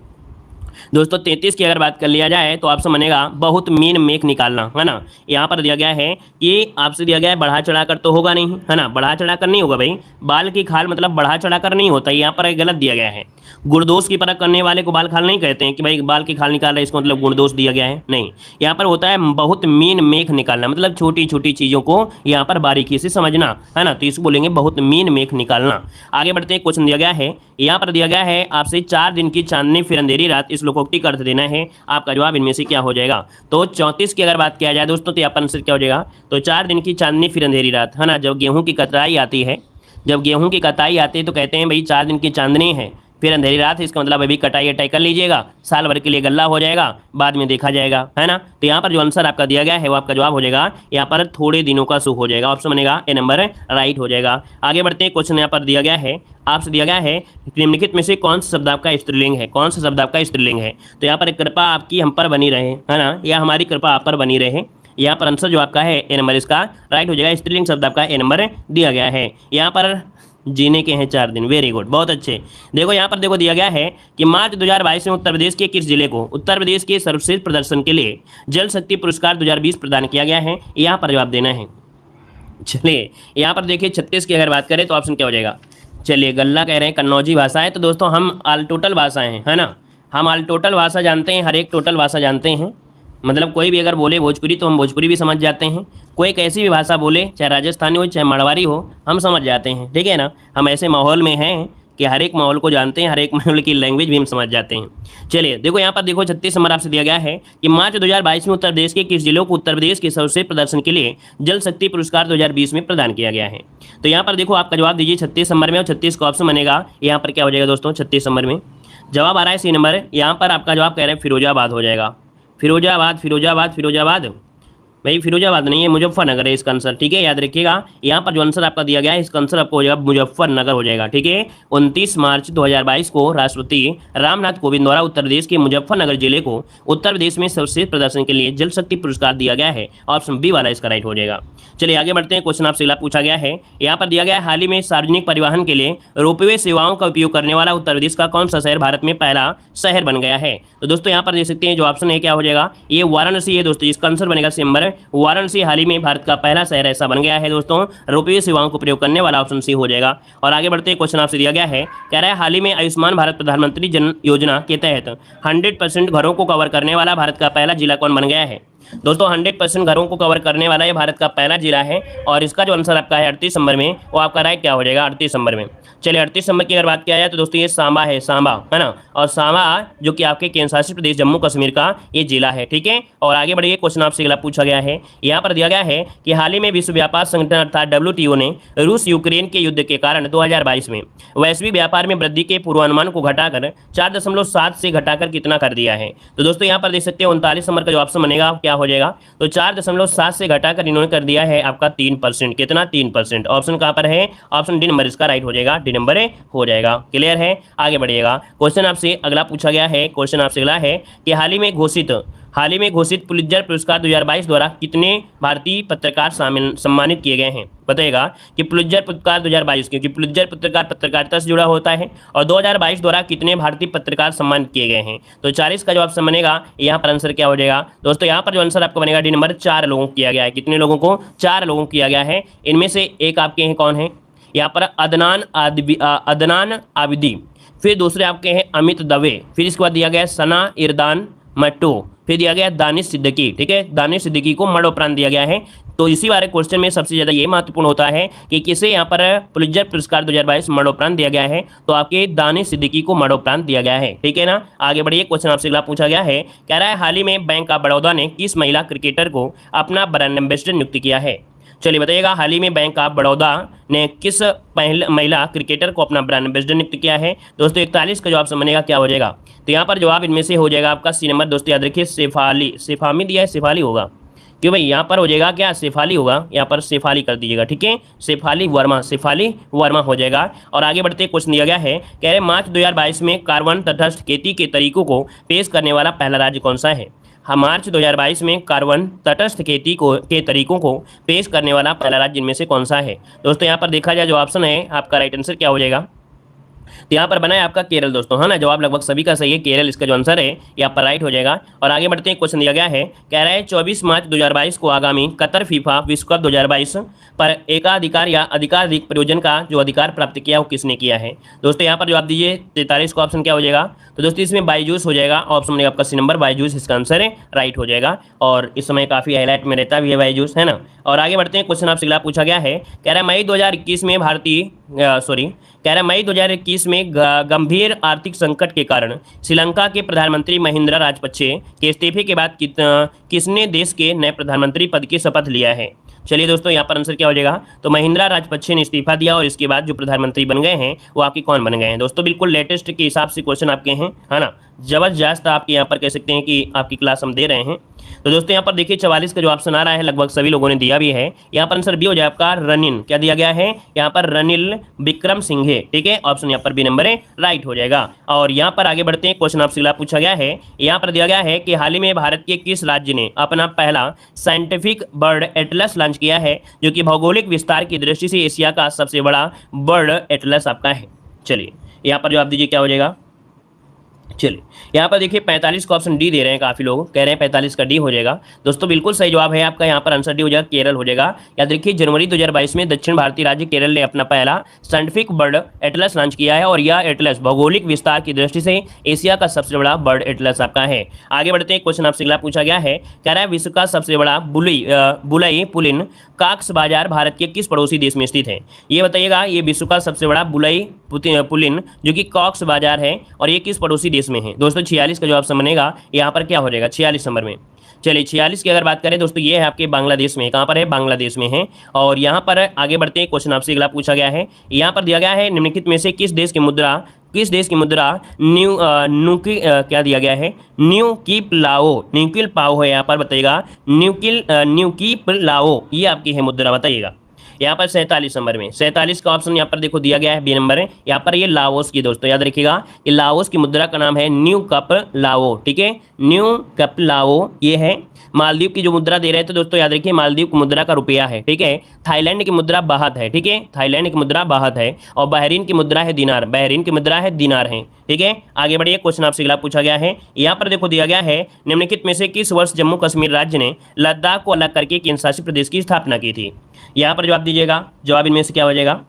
दोस्तों 33 की अगर बात कर लिया जाए तो आपसे बनेगा बहुत मीन मेख निकालना, है ना। यहाँ पर दिया गया है कि आपसे दिया गया है बढ़ा चढ़ाकर तो होगा नहीं, है ना, बढ़ा चढ़ाकर नहीं होगा भाई। बाल की खाल मतलब बढ़ा चढ़ाकर नहीं होता, यहाँ पर गलत दिया गया है। गुणदोष की परख करने वाले को बाल खाल नहीं कहते हैं कि भाई बाल की खाल निकाल रहे, इसको मतलब गुणदोष दिया गया है, नहीं। यहाँ पर होता है बहुत मीन मेख निकालना, मतलब छोटी छोटी चीज़ों को यहाँ पर बारीकी से समझना, है ना, तो इसको बोलेंगे बहुत मीन मेख निकालना। आगे बढ़ते हैं, क्वेश्चन दिया गया है, यहाँ पर दिया गया है आपसे 4 दिन की चांदनी फिर अंधेरी रात, इस लोकोक्ति का अर्थ देना है। आपका जवाब इनमें से क्या हो जाएगा? तो 34 की अगर बात किया जाए दोस्तों तो यहाँ पर आंसर क्या हो जाएगा? तो 4 दिन की चांदनी फिर अंधेरी रात, है ना। जब गेहूं की कटाई आती है, जब गेहूं की कटाई आती है तो कहते हैं भाई 4 दिन की चांदनी है फिर अंधेरी रात है, इसका मतलब अभी कटाई अटाई कर लीजिएगा, साल भर के लिए गल्ला हो जाएगा, बाद में देखा जाएगा, है ना। तो यहाँ पर जो आंसर आपका दिया गया है वो आपका जवाब हो जाएगा यहाँ पर थोड़े दिनों का सुख हो जाएगा, ऑप्शन बनेगा ए नंबर राइट हो जाएगा। आगे बढ़ते हैं, क्वेश्चन यहाँ पर दिया गया है, आपसे दिया गया है निम्नलिखित में से कौन सा शब्द आपका स्त्रीलिंग है? कौन सा शब्द आपका स्त्रीलिंग है? तो यहाँ पर कृपा आपकी हम पर बनी रहे, है ना, या हमारी कृपा आप पर बनी रहे। यहाँ पर आंसर जो आपका है ए नंबर इसका राइट हो जाएगा। स्त्रीलिंग शब्द आपका ए नंबर दिया गया है। यहाँ पर जीने के हैं 4 दिन, वेरी गुड, बहुत अच्छे। देखो यहाँ पर देखो दिया गया है कि मार्च 2022 में उत्तर प्रदेश के किस जिले को उत्तर प्रदेश के सर्वश्रेष्ठ प्रदर्शन के लिए जल शक्ति पुरस्कार 2020 प्रदान किया गया है? यहाँ पर जवाब देना है। चलिए यहाँ पर देखिए 36 की अगर बात करें तो ऑप्शन क्या हो जाएगा? चलिए गल्ला कह रहे हैं कन्नौजी भाषा है, तो दोस्तों हम ऑल टोटल भाषाएं हैं, है ना, हम ऑल टोटल भाषा जानते हैं, हर एक टोटल भाषा जानते हैं। मतलब कोई भी अगर बोले भोजपुरी तो हम भोजपुरी भी समझ जाते हैं, कोई कैसी भी भाषा बोले, चाहे राजस्थानी हो चाहे मारवाड़ी हो, हम समझ जाते हैं, ठीक है ना। हम ऐसे माहौल में हैं कि हर एक माहौल को जानते हैं, हर एक माहौल की लैंग्वेज भी हम समझ जाते हैं। चलिए देखो यहाँ पर देखो 36 नंबर आपसे दिया गया है कि मार्च 2022 में उत्तर प्रदेश के किस जिलों को उत्तर प्रदेश के सर्वश्रेष्ठ प्रदर्शन के लिए जल शक्ति पुरस्कार 2020 में प्रदान किया गया है? तो यहाँ पर देखो आपका जवाब दीजिए 36 नंबर में, और 36 का ऑप्शन बनेगा यहाँ पर क्या हो जाएगा दोस्तों? 36 नंबर में जवाब आ रहा है सी नंबर। यहाँ पर आपका जवाब कह रहे हैं फिरोजाबाद हो जाएगा। फिरोजाबाद फिरोजाबाद फिरोजाबाद भाई फिरोजाबाद नहीं है, मुजफ्फरनगर है इसका आंसर, ठीक है, याद रखिएगा। यहाँ पर जो आंसर आपका दिया गया है इसका आंसर आपको हो जाएगा मुजफ्फरनगर हो जाएगा, ठीक है। 29 मार्च 2022 को राष्ट्रपति रामनाथ कोविंद द्वारा उत्तर प्रदेश के मुजफ्फरनगर जिले को उत्तर प्रदेश में सर्वश्रेष्ठ प्रदर्शन के लिए जल शक्ति पुरस्कार दिया गया है, ऑप्शन बी वाला इसका राइट हो जाएगा। चलिए आगे बढ़ते हैं। क्वेश्चन आपसे अगला पूछा गया है, यहाँ पर दिया गया है, हाल ही में सार्वजनिक परिवहन के लिए रोपवे सेवाओं का उपयोग करने वाला उत्तर प्रदेश का कौन सा शहर भारत में पहला शहर बन गया है? तो दोस्तों यहाँ पर देख सकते हैं जो ऑप्शन है क्या हो जाएगा, ये वाराणसी है दोस्तों, इसका आंसर बनेगा सी नंबर। वाराणसी हाल ही में भारत का पहला शहर ऐसा बन गया है दोस्तों, रोपवे सेवाओं को प्रयोग करने वाला ऑप्शन सी हो जाएगा। और आगे बढ़ते हैं। क्वेश्चन आपसे दिया गया है, कह रहा है हाल ही में आयुष्मान भारत प्रधानमंत्री जन योजना के तहत 100% घरों को कवर करने वाला भारत का पहला जिला कौन बन गया है? दोस्तों 100% घरों को कवर करने वाला ये भारत का पहला जिला है और इसका जो आंसर आपका है 38 नंबर में, वो आपका राइट क्या हो जाएगा 38 नंबर में। चलिए 38 नंबर की अगर बात किया जाए तो दोस्तों ये सांबा है, सांबा है ना, और सांबा जो कि आपके केंद्र शासित प्रदेश जम्मू कश्मीर का ये जिला है, ठीक है। और आगे बढ़िए। क्वेश्चन आपसे अगला पूछा गया है, यहाँ पर दिया गया है कि हाल ही में विश्व व्यापार संगठन अर्थात WTO ने रूस यूक्रेन के युद्ध के कारण 2022 में वैश्विक व्यापार में वृद्धि के पूर्वानुमान को घटाकर 4.7 से घटाकर कितना कर दिया है? तो दोस्तों यहाँ पर देख सकते हैं 39 नंबर का जो ऑप्शन बनेगा क्या हो जाएगा, तो 4.7 से घटाकर इन्होंने कर दिया है आपका 3%। कितना? 3%। ऑप्शन कहाँ पर है? ऑप्शन डी नंबर इसका राइट हो जाएगा, डी नंबर हो जाएगा। क्लियर है? आगे बढ़िएगा। क्वेश्चन आपसे अगला पूछा गया है, क्वेश्चन आपसे अगला है कि हाल ही में घोषित पुलित्जर पुरस्कार 2022 द्वारा कितने भारतीय पत्रकार सम्मानित किए गए हैं? बताइएगा कि पुलित्जर पुरस्कार 2022, क्योंकि पुलित्जर पुरस्कार पत्रकारिता से जुड़ा होता है, और 2022 द्वारा कितने भारतीय पत्रकार सम्मानित किए गए हैं? तो 40 का जो ऑप्शन बनेगा यहाँ पर आंसर क्या हो जाएगा दोस्तों, यहाँ पर जो आंसर आपका बनेगा डी नंबर 4 लोगों को किया गया है। कितने लोगों को? 4 लोगों को किया गया है। इनमें से एक आपके हैं कौन है यहाँ पर? अदनान आबिदी, फिर दूसरे आपके हैं अमित दवे, फिर इसके बाद दिया गया सना इरदान मट्टो, फिर दिया गया दानिश सिद्दीकी, ठीक है, दानिश सिद्दीकी को मरणोपरांत दिया गया है। तो इसी बारे क्वेश्चन में सबसे ज़्यादा ये महत्वपूर्ण होता है कि किसे यहाँ पर पुलित्जर पुरस्कार 2022 मरणोपरांत दिया गया है, तो आपके दानिश सिद्दीकी को मरणोपरांत दिया गया है, ठीक है ना। आगे बढ़िए। क्वेश्चन आपसे अगला पूछा गया है, कह रहा है हाल ही में बैंक ऑफ बड़ौदा ने किस महिला क्रिकेटर को अपना ब्रांड एम्बेसडर नियुक्त किया है? चलिए बताइएगा, हाल ही में बैंक ऑफ बड़ौदा ने किस महिला क्रिकेटर को अपना ब्रांड एम्बेसडर नियुक्त किया है? दोस्तों 41 का जवाब समझने क्या हो जाएगा, तो यहाँ पर जवाब इनमें से हो जाएगा आपका सी नंबर। दोस्तों याद रखिए, शेफाली दिया है, शेफाली होगा क्यों भाई, यहाँ पर हो जाएगा क्या, शेफाली होगा, यहाँ पर शेफाली कर दीजिएगा, ठीक है, शेफाली वर्मा हो जाएगा। और आगे बढ़ते क्वेश्चन दिया गया है, कह रहे मार्च 2022 में कार्बन तटस्थ खेती के तरीकों को पेश करने वाला पहला राज्य कौन सा है? मार्च 2022 में कार्बन तटस्थ खेती के तरीकों को पेश करने वाला पहला राज्य इनमें से कौन सा है? दोस्तों यहाँ पर देखा जाए जो ऑप्शन है आपका राइट आंसर क्या हो जाएगा, तो यहाँ पर बना है आपका केरल दोस्तों, है ना। जवाब लगभग सभी का सही है, केरल इसका जो आंसर है यहाँ पर राइट हो जाएगा। और आगे बढ़ते हैं। क्वेश्चन दिया गया है, कह रहा है 24 मार्च 2022 को आगामी कतर फीफा विश्व कप 2022 पर एकाधिकार या अधिकाधिक प्रयोजन का जो अधिकार प्राप्त किया वो किसने किया है? दोस्तों यहाँ पर जवाब दीजिए। 43 का ऑप्शन क्या हो जाएगा, तो दोस्तों इसमें बायजूस हो जाएगा, ऑप्शन में आपका सी नंबर बायजूस इसका आंसर है, राइट हो जाएगा। और इस समय काफ़ी हाईलाइट में रहता भी है बायजूस, है ना। और आगे बढ़ते हैं। क्वेश्चन आपसे अगला पूछा गया है, कह रहा है मई 2021 में गंभीर आर्थिक संकट के कारण श्रीलंका के प्रधानमंत्री महिंद्रा राजपक्षे के इस्तीफे के बाद किसने देश के नए प्रधानमंत्री पद की शपथ लिया है? चलिए दोस्तों यहाँ पर आंसर क्या हो जाएगा, तो महिंद्रा राजपक्षे ने इस्तीफा दिया और इसके बाद जो प्रधानमंत्री बन गए हैं वो आपके कौन बन गए हैं? दोस्तों बिल्कुल लेटेस्ट के हिसाब से क्वेश्चन आपके हैं, है ना, जबरदस्त आपके यहाँ पर कह सकते हैं कि आपकी क्लास हम दे रहे हैं। तो दोस्तों यहाँ पर देखिए 44 का जो ऑप्शन आ रहा है लगभग सभी लोगों ने दिया भी है। यहाँ पर आंसर बी हो जाए आपका रनिल, क्या दिया गया है यहाँ पर, रनिल विक्रम सिंघे, ठीक है, ऑप्शन यहाँ पर बी नंबर है, राइट हो जाएगा। और यहाँ पर आगे बढ़ते हैं। क्वेश्चन आपसे अगला पूछा गया है, यहाँ पर दिया गया है कि हाल ही में भारत के किस राज्य ने अपना पहला साइंटिफिक बर्ड एटलस लॉन्च किया है, जो कि भौगोलिक विस्तार की दृष्टि से एशिया का सबसे बड़ा बर्ड एटलस आपका है? चलिए यहाँ पर जवाब दीजिए क्या हो जाएगा। चलिए यहाँ पर देखिए 45 का ऑप्शन डी दे रहे हैं, काफ़ी लोग कह रहे हैं 45 का डी हो जाएगा। दोस्तों बिल्कुल सही जवाब है आपका, यहाँ पर आंसर डी हो जाएगा, केरल हो जाएगा। याद रखिए जनवरी 2022 में दक्षिण भारतीय राज्य केरल ने अपना पहला साइंटिफिक बर्ड एटलस लॉन्च किया है और यह एटलस भौगोलिक विस्तार की दृष्टि से एशिया का सबसे बड़ा बर्ड एटलस आपका है। आगे बढ़ते हैं। क्वेश्चन आपसे अगला पूछा गया है, कह रहा है विश्व का सबसे बड़ा बुलई पुलिन काक्स बाजार भारत के किस पड़ोसी देश में स्थित है? ये बताइएगा, ये विश्व का सबसे बड़ा बुलई पुलिन जो कि कॉक्स बाजार है और ये किस पड़ोसी देश में है? दोस्तों 46 का जो ऑप्शन बनेगा यहाँ पर क्या हो जाएगा, 46 नंबर में। चलिए 46 की अगर बात करें दोस्तों, ये है आपके बांग्लादेश में, कहाँ पर है, बांग्लादेश में है। और यहाँ पर आगे बढ़ते हैं। क्वेश्चन आपसे अगला पूछा गया है, यहाँ पर दिया गया है निम्नलिखित में से किस देश की मुद्रा क्या दिया गया है, न्यूकीप लाओ है, यहाँ पर बताइएगा न्यूकीप लाओ, ये आपकी है मुद्रा, बताइएगा। यहाँ पर 47 नंबर में 47 का ऑप्शन यहाँ पर देखो दिया गया है बी नंबर है। यहाँ पर ये लाओस की दोस्तों याद रखिएगा कि लाओस की मुद्रा का नाम है न्यू कप लाओ, ठीक है, न्यू कप लाओ ये है। मालदीव की जो मुद्रा दे रहे थे दोस्तों याद रखिए मालदीव की मुद्रा का रुपया है, ठीक है। थाईलैंड की मुद्रा बाहत है, ठीक है, थाईलैंड की मुद्रा बाहत है। और बहरीन की मुद्रा है दिनार, बहरीन की मुद्रा है दिनार है, ठीक है। आगे बढ़िए, क्वेश्चन आपसे अगला पूछा गया है। यहाँ पर देखो दिया गया है निम्नलिखित में से किस वर्ष जम्मू कश्मीर राज्य ने लद्दाख को अलग करके केंद्र शासित प्रदेश की स्थापना की थी। यहाँ पर जवाब दीजिएगा, जवाब इनमें से क्या हो जाएगा।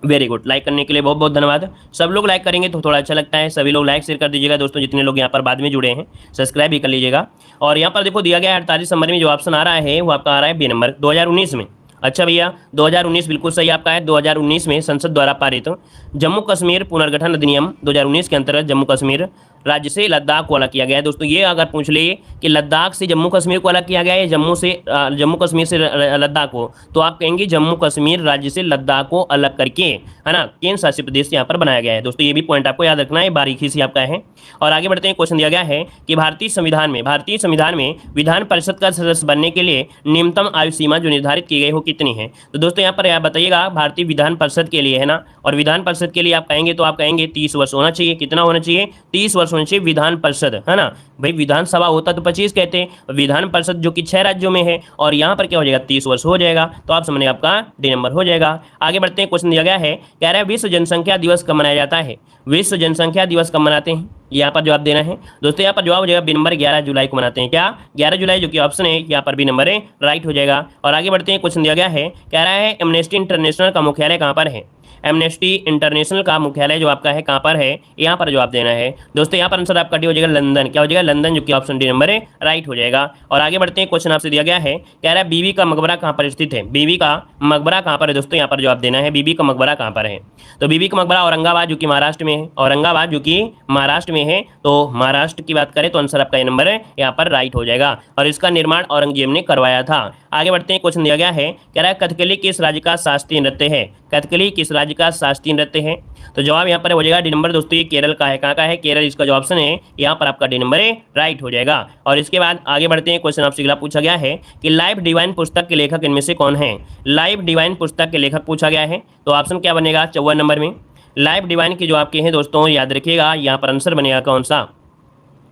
वेरी गुड, लाइक करने के लिए बहुत बहुत धन्यवाद। सब लोग लाइक करेंगे तो थोड़ा अच्छा लगता है, सभी लोग लाइक शेयर कर दीजिएगा दोस्तों, जितने लोग यहाँ पर बाद में जुड़े हैं सब्सक्राइब भी कर लीजिएगा। और यहाँ पर देखो दिया गया है 48 नंबर में जो ऑप्शन आ रहा है वो आपका आ रहा है बी नंबर 2019 में। अच्छा भैया 2019 बिल्कुल सही आपका है। 2019 में संसद द्वारा पारित जम्मू कश्मीर पुनर्गठन अधिनियम 2019 के अंतर्गत जम्मू कश्मीर राज्य से लद्दाख को अलग किया गया है। दोस्तों ये अगर पूछ ले कि लद्दाख से जम्मू कश्मीर को अलग किया गया है, जम्मू कश्मीर से लद्दाख को, तो आप कहेंगे जम्मू कश्मीर राज्य से लद्दाख को अलग करके, है ना, केंद्र शासित प्रदेश यहाँ पर बनाया गया है। दोस्तों ये भी पॉइंट आपको याद रखना है, बारीकी से आपका है। और आगे बढ़ते हैं, क्वेश्चन दिया गया है कि भारतीय संविधान में विधान परिषद का सदस्य बनने के लिए न्यूनतम आयु सीमा जो निर्धारित की गई हो कितनी है। तो दोस्तों यहाँ पर आप बताइएगा भारतीय विधान परिषद के लिए, है ना, और विधान परिषद के लिए आप कहेंगे तो आप कहेंगे 30 वर्ष होना चाहिए। कितना होना चाहिए, 30 वर्ष होना चाहिए विधान परिषद, है ना। भाई विधानसभा होता तो 25 कहते हैं, विधान परिषद जो कि 6 राज्यों में है, और यहाँ पर क्या हो जाएगा 30 वर्ष हो जाएगा। तो आप समझिए आपका डी नंबर हो जाएगा। आगे बढ़ते हैं, क्वेश्चन दिया गया है, कह रहा है विश्व जनसंख्या दिवस कब मनाया जाता है। विश्व जनसंख्या दिवस कब मनाते हैं, यहाँ पर जवाब देना है दोस्तों। यहाँ पर जवाब हो जाएगा बी नंबर 11 जुलाई को मनाते हैं। क्या 11 जुलाई, जो कि ऑप्शन है यहाँ पर बी नंबर है, राइट हो जाएगा। और आगे बढ़ते हैं, क्वेश्चन दिया गया है, कह रहा है एमनेस्टी इंटरनेशनल का मुख्यालय कहाँ पर है। एमनेस्टी इंटरनेशनल का मुख्यालय जो आपका है कहाँ पर है, यहाँ पर जवाब देना है दोस्तों। यहाँ पर आंसर आपका डी हो जाएगा लंदन। क्या हो जाएगा, लंदन, जो कि ऑप्शन डी नंबर है, राइट हो जाएगा। और आगे बढ़ते हैं, क्वेश्चन आपसे दिया गया है, कह रहा है बीबी का मकबरा कहाँ पर स्थित है। बीबी का मकबरा कहाँ पर है दोस्तों, यहाँ पर जवाब देना है बीबी का मकबरा कहाँ पर है। तो बीबी का मकबरा औरंगाबाद, जो कि महाराष्ट्र में है, औरंगाबाद जो कि महाराष्ट्र में है। तो महाराष्ट्र की बात करें तो आंसर आपका ये नंबर है, यहाँ पर राइट हो जाएगा। और इसका निर्माण औरंगजेब ने करवाया था। आगे बढ़ते हैं, क्वेश्चन दिया गया है, कह रहा है कथकली किस राज्य का शास्त्रीय नृत्य है। कथकली किस राज्य का शास्त्रीय नृत्य है। तो जवाब यहाँ पर हो जाएगा डी नंबर दोस्तों, ये केरल का है। कहाँ का है, केरल, इसका जो ऑप्शन है यहाँ पर आपका डी नंबर है, राइट हो जाएगा। और इसके बाद आगे बढ़ते हैं, क्वेश्चन आपसे अगला पूछा गया है कि लाइफ डिवाइन पुस्तक के लेखक इनमें से कौन है। लाइफ डिवाइन पुस्तक के लेखक पूछा गया है, तो ऑप्शन क्या बनेगा 54 नंबर में। लाइफ डिवाइन के जो आपके हैं दोस्तों याद रखिएगा, यहाँ पर आंसर बनेगा कौन सा।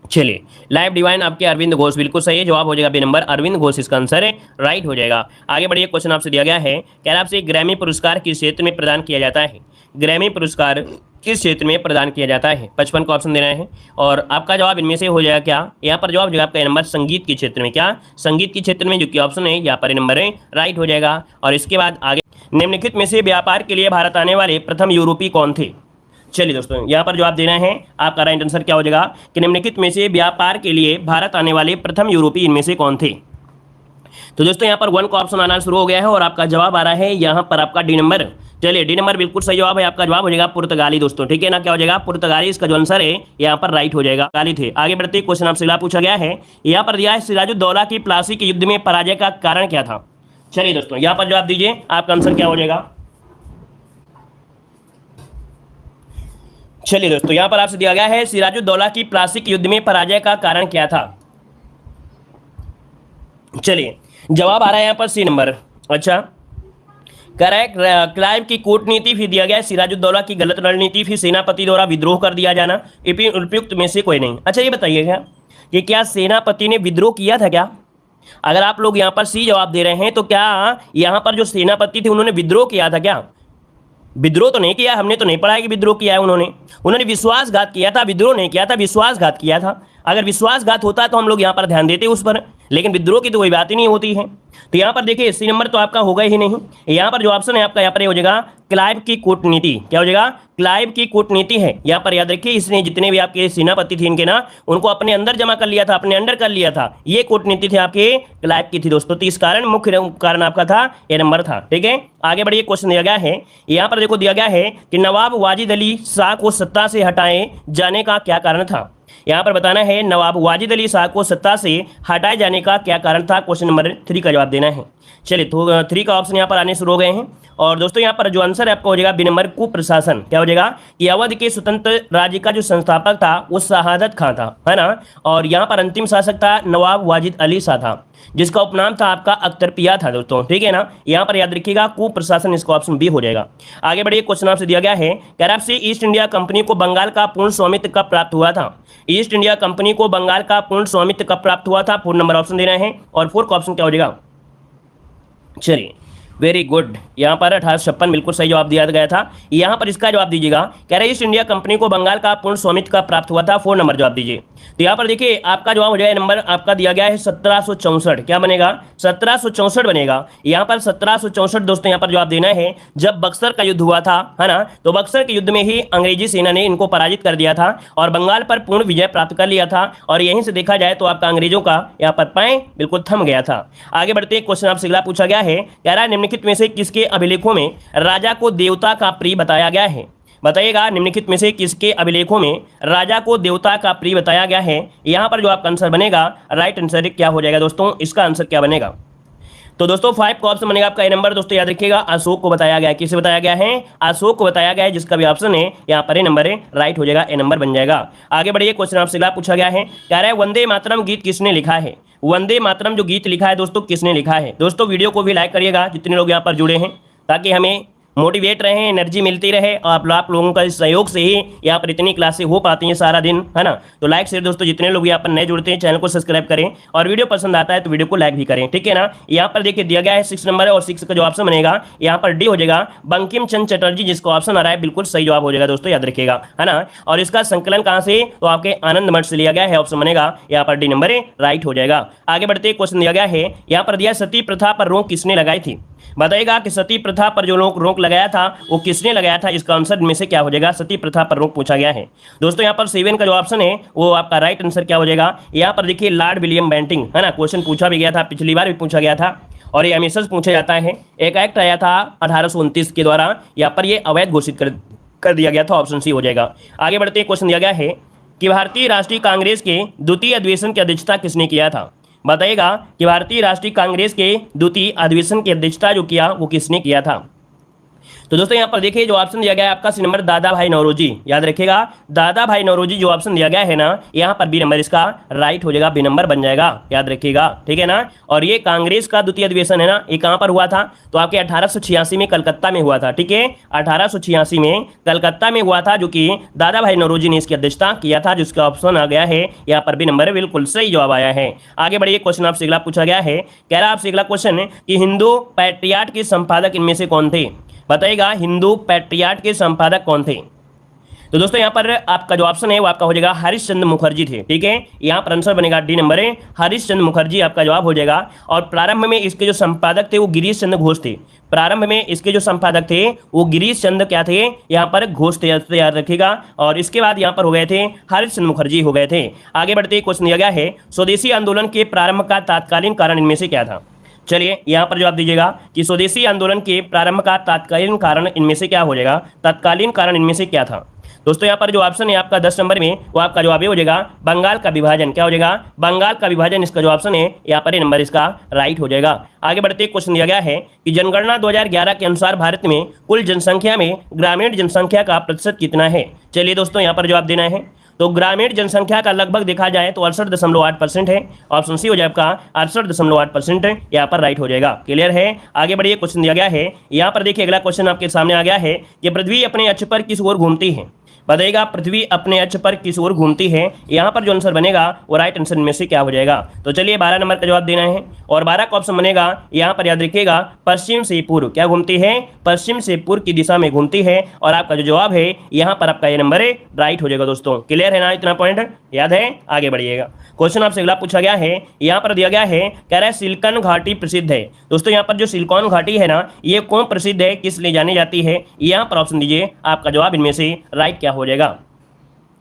चलिए, लाइफ डिवाइन आपके अरविंद घोष, बिल्कुल सही है, जवाब हो जाएगा बी नंबर अरविंद घोष, इसका आंसर है, राइट हो जाएगा। आगे बढ़िए, क्वेश्चन आपसे दिया गया है, कह रहा है आपसे ग्रैमी पुरस्कार किस क्षेत्र में प्रदान किया जाता है। ग्रैमी पुरस्कार किस क्षेत्र में प्रदान किया जाता है, 55 का ऑप्शन देना है। और आपका जवाब इनमें से हो जाएगा क्या, यहाँ पर जवाब हो जाएगा आपका नंबर संगीत के क्षेत्र में। क्या, संगीत के क्षेत्र में, जो कि ऑप्शन है यहाँ पर नंबर है, राइट हो जाएगा। और इसके बाद आगे, निम्नलिखित में से व्यापार के लिए भारत आने वाले प्रथम यूरोपीय कौन थे। चलिए दोस्तों, यहाँ पर जवाब देना है, आपका राइट आंसर क्या हो जाएगा कि निम्नलिखित में से व्यापार के लिए भारत आने वाले प्रथम यूरोपीय इनमें से कौन थे। तो दोस्तों यहाँ पर 1 का ऑप्शन आना शुरू हो गया है और आपका जवाब आ रहा है यहाँ पर आपका डी नंबर। चलिए, डी नंबर बिल्कुल सही जवाब है, आपका जवाब हो जाएगा पुर्तगाली दोस्तों, ठीक है ना। क्या हो जाएगा, पुर्तगाली, इसका जो आंसर है यहाँ पर राइट हो जाएगा, गाली थे। आगे बढ़ते क्वेश्चन आपसे अगला पूछा गया है, यहाँ पर दिया है सिराजुद्दौला की प्लासी के युद्ध में पराजय का कारण क्या था। चलिए दोस्तों, यहाँ पर जवाब दीजिए, आपका आंसर क्या हो जाएगा। चलिए दोस्तों, यहां पर आपसे दिया गया है सिराजुद्दौला की प्लासी के युद्ध में पराजय का कारण क्या था। चलिए, जवाब आ रहा है यहां पर सी नंबर। अच्छा, करेक्ट, क्लाइव की कूटनीति, फिर दिया गया है सिराजुद्दौला की गलत रणनीति, फिर सेनापति द्वारा विद्रोह कर दिया जाना, उपयुक्त में से कोई नहीं। अच्छा ये बताइएगा कि क्या सेनापति ने विद्रोह किया था क्या। अगर आप लोग यहाँ पर सी जवाब दे रहे हैं तो क्या यहाँ पर जो सेनापति थे उन्होंने विद्रोह किया था क्या। विद्रोह तो नहीं किया, हमने तो नहीं पढ़ा है कि विद्रोह किया है उन्होंने विश्वासघात किया था, विद्रोह नहीं किया था, विश्वासघात किया था। अगर विश्वासघात होता तो हम लोग यहाँ पर ध्यान देते उस पर, लेकिन विद्रोह की तो कोई बात ही नहीं होती है। तो यहाँ पर देखिए सी नंबर तो आपका होगा ही नहीं। यहाँ पर जो ऑप्शन है आपका यहाँ पर हो जाएगा क्लाइव की कूटनीति। क्या हो जाएगा, क्लाइव की कूटनीति है। यहाँ पर याद रखिए, इसने जितने भी आपके सेनापति थे इनके ना, उनको अपने अंदर जमा कर लिया था, अपने अंडर कर लिया था। ये कूटनीति थी आपके क्लाइव की थी दोस्तों। तो इस कारण मुख्य कारण आपका था ये नंबर था, ठीक है। आगे बढ़िए, क्वेश्चन दिया गया है, यहाँ पर देखो दिया गया है कि नवाब वाजिद अली शाह को सत्ता से हटाए जाने का क्या कारण था। यहाँ पर बताना है नवाब वाजिद अली शाह को सत्ता से हटाए जाने का क्या कारण था। क्वेश्चन नंबर 3 का जवाब देना है। चलिए तो 3 का ऑप्शन यहाँ पर आने शुरू हो गए हैं। और दोस्तों यहाँ पर जो आंसर है आपका हो जाएगा बी नंबर कुप्रशासन। क्या हो जाएगा कि अवध के स्वतंत्र राज्य का जो संस्थापक था वो शहादत खां था, है ना। और यहाँ पर अंतिम शासक था नवाब वाजिद अली शाह था, जिसका उपनाम था आपका अख्तरपिया था दोस्तों, ठीक है ना। यहाँ पर याद रखिएगा कुप्रशासन, इसका ऑप्शन बी हो जाएगा। आगे बढ़िए, क्वेश्चन आपसे दिया गया है कह रहा आपसे ईस्ट इंडिया कंपनी को बंगाल का पूर्ण स्वामित्व कब प्राप्त हुआ था। ईस्ट इंडिया कंपनी को बंगाल का पूर्ण स्वामित्व कब प्राप्त हुआ था। 4 नंबर ऑप्शन देना है और 4 का ऑप्शन क्या हो जाएगा। चलिए वेरी गुड, यहाँ पर 1856 बिल्कुल सही जवाब दिया गया था। यहाँ पर इसका जवाब दीजिएगा, कह रहे ईस्ट इंडिया कंपनी को बंगाल का पूर्ण स्वामित्व का प्राप्त हुआ था। 4 नंबर जवाब दीजिए। तो यहाँ पर देखिए आपका जवाब हो जाएगा, नंबर आपका दिया गया है 1764। क्या बनेगा 1764 बनेगा। यहाँ पर 1764 दोस्तों यहाँ पर जवाब देना है जब बक्सर का युद्ध हुआ था, है ना। तो बक्सर के युद्ध में ही अंग्रेजी सेना ने इनको पराजित कर दिया था और बंगाल पर पूर्ण विजय प्राप्त कर लिया था। और यहीं से देखा जाए तो आपका अंग्रेजों का यहाँ पर पैर बिल्कुल थम गया था। आगे बढ़ते क्वेश्चन आपसे अगला पूछा गया है, कह रहा है निम्नलिखित में से किसके अभिलेखों में राजा को देवता का प्रिय बताया गया है। बताइएगा निम्नलिखित में से किसके अभिलेखों में राजा को देवता का प्रिय बताया गया है। यहां पर जो आपका आंसर बनेगा, राइट आंसर क्या हो जाएगा दोस्तों, इसका आंसर क्या बनेगा। तो दोस्तों 5 का ऑप्शन बनेगा आपका ए नंबर। दोस्तों याद रखिएगा अशोक को बताया गया है। किसे बताया गया है, अशोक को बताया गया है, जिसका भी ऑप्शन है यहाँ पर ए नंबर है, राइट हो जाएगा, ए नंबर बन जाएगा। आगे बढ़िए, क्वेश्चन आपसे अगला पूछा गया है, कह रहा है वंदे मातरम गीत किसने लिखा है। वंदे मातरम जो गीत लिखा है दोस्तों किसने लिखा है। दोस्तों वीडियो को भी लाइक करिएगा जितने लोग यहाँ पर जुड़े हैं, ताकि हमें मोटिवेट रहे, एनर्जी मिलती रहे। और आप लोगों का इस सहयोग से ही यहाँ पर इतनी क्लासें हो पाती हैं सारा दिन, है ना। तो लाइक शेयर दोस्तों जितने लोग यहाँ पर नए जुड़ते हैं चैनल को सब्सक्राइब करें और वीडियो पसंद आता है तो वीडियो को लाइक भी करें, ठीक है ना। यहाँ पर देखिए दिया गया है 6 नंबर है और 6 का जो ऑप्शन बनेगा यहाँ पर डी हो जाएगा, बंकिम चंद्र चटर्जी, जिसका ऑप्शन आ रहा है बिल्कुल सही जवाब हो जाएगा दोस्तों, याद रखिएगा, है ना। और इसका संकलन कहाँ से, तो आपके आनंद मठ से लिया गया है, ऑप्शन बनेगा यहाँ पर डी नंबर है, राइट हो जाएगा। आगे बढ़ते क्वेश्चन दिया गया है, यहाँ पर दिया सती प्रथा पर रोक किसने लगाई थी। बताइएगा कि सती प्रथा पर जो रोक लगाया था वो किसने लगाया था। इसका आंसर में से क्या हो जाएगा, सती प्रथा पर रोक पूछा गया है दोस्तों। यहाँ पर 7 का जो ऑप्शन है वो आपका राइट आंसर क्या हो जाएगा। यहाँ पर देखिए लॉर्ड विलियम बेंटिंग, है ना। क्वेश्चन पूछा भी गया था, पिछली बार भी पूछा गया था और ये हमेशा पूछा जाता है। एक एक्ट आया था 1829 के द्वारा, यहाँ पर ये अवैध घोषित कर दिया गया था, ऑप्शन सी हो जाएगा। आगे बढ़ते क्वेश्चन दिया गया है कि भारतीय राष्ट्रीय कांग्रेस के द्वितीय अधिवेशन की अध्यक्षता किसने किया था। बताइएगा कि भारतीय राष्ट्रीय कांग्रेस के द्वितीय अधिवेशन की अध्यक्षता जो किया वो किसने किया था। तो दोस्तों यहाँ पर देखिए जो ऑप्शन दिया गया है आपका सी नंबर दादा भाई नौरोजी, याद रखिएगा दादा भाई नौरोजी जो ऑप्शन दिया गया है ना, यहाँ पर बी नंबर इसका राइट हो जाएगा, बी नंबर बन जाएगा, याद रखिएगा, ठीक है ना। और ये कांग्रेस का द्वितीय अधिवेशन है ना, ये कहाँ पर हुआ था, तो आपके 1886 में कलकत्ता में हुआ था, ठीक है। 1886 में कलकत्ता में हुआ था, जो कि दादा भाई नौरोजी ने इसकी अध्यक्षता किया था, जिसका ऑप्शन आ गया है यहाँ पर बी नंबर, बिल्कुल सही जवाब आया है। आगे बढ़िए, क्वेश्चन आपसे अगला पूछा गया है, कह रहा आपसे अगला क्वेश्चन कि हिंदू पैट्रियाट के संपादक इनमें से कौन थे। बताइएगा हिंदू पैट्रियाट के संपादक कौन थे। तो दोस्तों यहाँ पर आपका जो ऑप्शन है वो आपका हो जाएगा हरीश चंद्र मुखर्जी थे, ठीक है। यहाँ पर आंसर बनेगा डी नंबर है, हरीश चंद्र मुखर्जी आपका जवाब हो जाएगा। और प्रारंभ में इसके जो संपादक थे वो गिरीश चंद्र घोष थे। प्रारंभ में इसके जो संपादक थे वो गिरीश चंद्र क्या थे, यहाँ पर घोष थे, याद रखिएगा। और इसके बाद यहाँ पर हो गए थे हरीश चंद्र मुखर्जी हो गए थे। आगे बढ़ते क्वेश्चन दिया गया है, स्वदेशी आंदोलन के प्रारंभ का तात्कालीन कारण इनमें से क्या था। चलिए यहाँ पर जवाब दीजिएगा कि स्वदेशी आंदोलन के प्रारंभ का तात्कालीन कारण इनमें से क्या हो जाएगा, तत्कालीन कारण इनमें से क्या था। दोस्तों यहाँ पर जो ऑप्शन है आपका 10 नंबर में वो आपका जवाब ये हो जाएगा बंगाल का विभाजन। क्या हो जाएगा, बंगाल का विभाजन, इसका जो ऑप्शन है यहाँ पर ये नंबर इसका राइट हो जाएगा। आगे बढ़ते क्वेश्चन दिया गया है कि जनगणना 2011 के अनुसार भारत में कुल जनसंख्या में ग्रामीण जनसंख्या का प्रतिशत कितना है। चलिए दोस्तों यहाँ पर जवाब देना है। तो ग्रामीण जनसंख्या का लगभग देखा जाए तो 68.8% है, ऑप्शन सी हो जाए आपका 68.8% यहाँ पर राइट हो जाएगा। क्लियर है। आगे बढ़िए, क्वेश्चन दिया गया है, यहाँ पर देखिए अगला क्वेश्चन आपके सामने आ गया है कि पृथ्वी अपने अक्ष पर किस ओर घूमती है। बताइएगा पृथ्वी अपने अक्ष पर किस ओर घूमती है। यहाँ पर जो आंसर बनेगा वो राइट आंसर में से क्या हो जाएगा। तो चलिए 12 नंबर का जवाब देना है और 12 का ऑप्शन बनेगा यहाँ पर, याद रखिएगा पश्चिम से पूर्व। क्या घूमती है, पश्चिम से पूर्व की दिशा में घूमती है। और आपका जो जवाब है यहाँ पर आपका ये नंबर है, राइट हो जाएगा दोस्तों। क्लियर है ना, इतना पॉइंट याद है। आगे बढ़िएगा, क्वेश्चन आपसे अगला पूछा गया है, यहाँ पर दिया गया है, कह रहा है सिलिकॉन घाटी प्रसिद्ध है। दोस्तों यहाँ पर जो सिलिकॉन घाटी है ना, ये कौन प्रसिद्ध है, किस लिए जानी जाती है। यहाँ पर ऑप्शन दीजिए, आपका जवाब इनमें से राइट क्या हो जाएगा।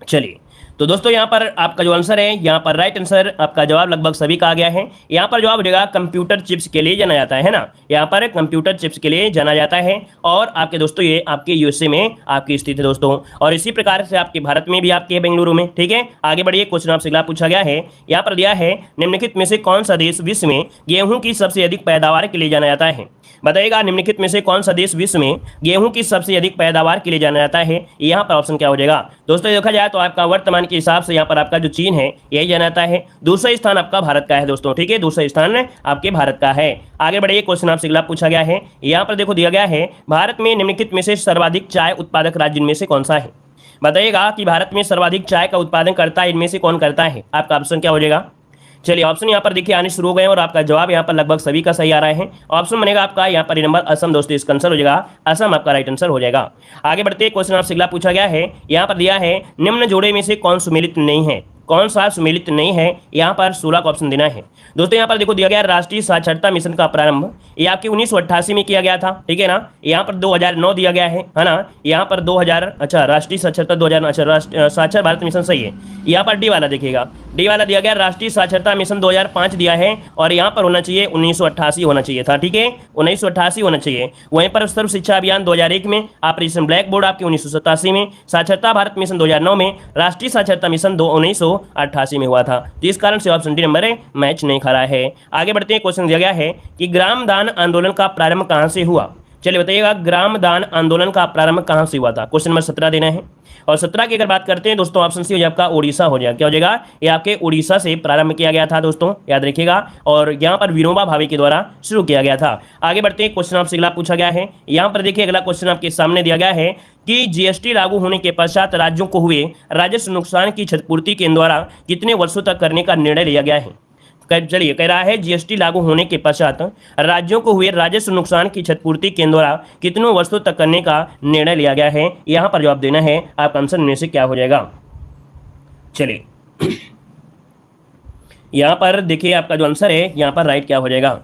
चलिए तो दोस्तों यहाँ पर आपका जो आंसर है, यहाँ पर राइट आंसर आपका जवाब लगभग सभी का आ गया है। यहाँ पर जवाब हो जाएगा कंप्यूटर चिप्स के लिए जाना जाता है ना, यहाँ पर कंप्यूटर चिप्स के लिए जाना जाता है। और आपके दोस्तों ये आपके यूएसए में आपकी स्थित है दोस्तों, और इसी प्रकार से आपके भारत में भी आपके बेंगलुरु में। ठीक है, आगे बढ़िए, क्वेश्चन आपसे अगला पूछा गया है, यहाँ पर दिया है निम्नलिखित में से कौन सा देश विश्व में गेहूं की सबसे अधिक पैदावार के लिए जाना जाता है। बताइएगा निम्नलिखित में से कौन सा देश विश्व में गेहूं की सबसे अधिक पैदावार के लिए जाना जाता है। यहाँ पर ऑप्शन क्या हो जाएगा दोस्तों, देखा जाए तो आपका वर्तमान के हिसाब से यहाँ पर आपका जो चीन है यही जाना जाता है। दूसरा स्थान आपका भारत का है दोस्तों। ठीक है, दूसरा स्थान आपके भारत का है। आगे बढ़िए, क्वेश्चन आपसे अगला पूछा गया है, यहाँ पर देखो दिया गया है भारत में निम्नलिखित में से सर्वाधिक चाय उत्पादक राज्य इनमें से कौन सा है। बताइएगा कि भारत में सर्वाधिक चाय का उत्पादन करता है इनमें से कौन करता है। आपका ऑप्शन क्या हो जाएगा। चलिए ऑप्शन यहाँ पर देखिए आने शुरू हो गए और आपका जवाब यहाँ पर लगभग सभी का सही आ रहा है। ऑप्शन बनेगा आपका यहाँ पर नंबर असम दोस्तों, इसका आंसर हो जाएगा असम, आपका राइट आंसर हो जाएगा। आगे बढ़ते क्वेश्चन आपसे अगला पूछा गया है, यहाँ पर दिया है निम्न जोड़े में से कौन सुमेलित नहीं है। कौन सा सुमेलित नहीं है, यहाँ पर 16 का ऑप्शन देना है दोस्तों। यहाँ पर देखो दिया गया राष्ट्रीय साक्षरता मिशन का प्रारंभ ये आपके 1988 में किया गया था। ठीक है ना, यहाँ पर 2009 दिया गया है ना, यहाँ पर 2000, अच्छा राष्ट्रीय साक्षरता 2000, अच्छा साक्षर भारत मिशन सही है। यहाँ पर डी वाला देखिएगा, डी वाला दिया गया राष्ट्रीय साक्षरता मिशन 2005 दिया है, और यहाँ पर होना चाहिए 1988 होना चाहिए था। ठीक है, 1988 होना चाहिए। वहीं पर सर्व शिक्षा अभियान 2001 में, ऑपरेशन ब्लैक बोर्ड आपके 1987 में, साक्षरता भारत मिशन 2009 में, राष्ट्रीय साक्षरता मिशन 1988 में हुआ था। तो इस कारण से ऑप्शन डी नंबर मैच नहीं खा रहा है। आगे बढ़ते हैं, क्वेश्चन दिया गया है कि ग्राम दान आंदोलन का प्रारंभ कहां से हुआ। चलिए बताइएगा ग्राम दान आंदोलन का प्रारंभ कहां से हुआ था। क्वेश्चन नंबर 17 देना है, और 17 की अगर बात करते हैं दोस्तों, ऑप्शन सी हो जाएगा आपका उड़ीसा हो जाएगा। क्या हो जाएगा, ये आपके उड़ीसा से प्रारंभ किया गया था दोस्तों, याद रखिएगा, और यहाँ पर विनोबा भावे के द्वारा शुरू किया गया था। आगे बढ़ते हैं, क्वेश्चन आपसे अगला पूछा गया है, यहाँ पर देखिए अगला क्वेश्चन आपके सामने दिया गया है कि जीएसटी लागू होने के पश्चात राज्यों को हुए राजस्व नुकसान की क्षतिपूर्ति केंद्र द्वारा कितने वर्षों तक करने का निर्णय लिया गया है। चलिए कह रहा है जीएसटी लागू होने के पश्चात राज्यों को हुए राजस्व नुकसान की क्षतिपूर्ति केंद्र द्वारा कितनों वर्षों तक करने का निर्णय लिया गया है। यहाँ पर जवाब देना है, आपका आंसर में से क्या हो जाएगा। चलिए यहाँ पर देखिए आपका जो आंसर है यहाँ पर राइट क्या हो जाएगा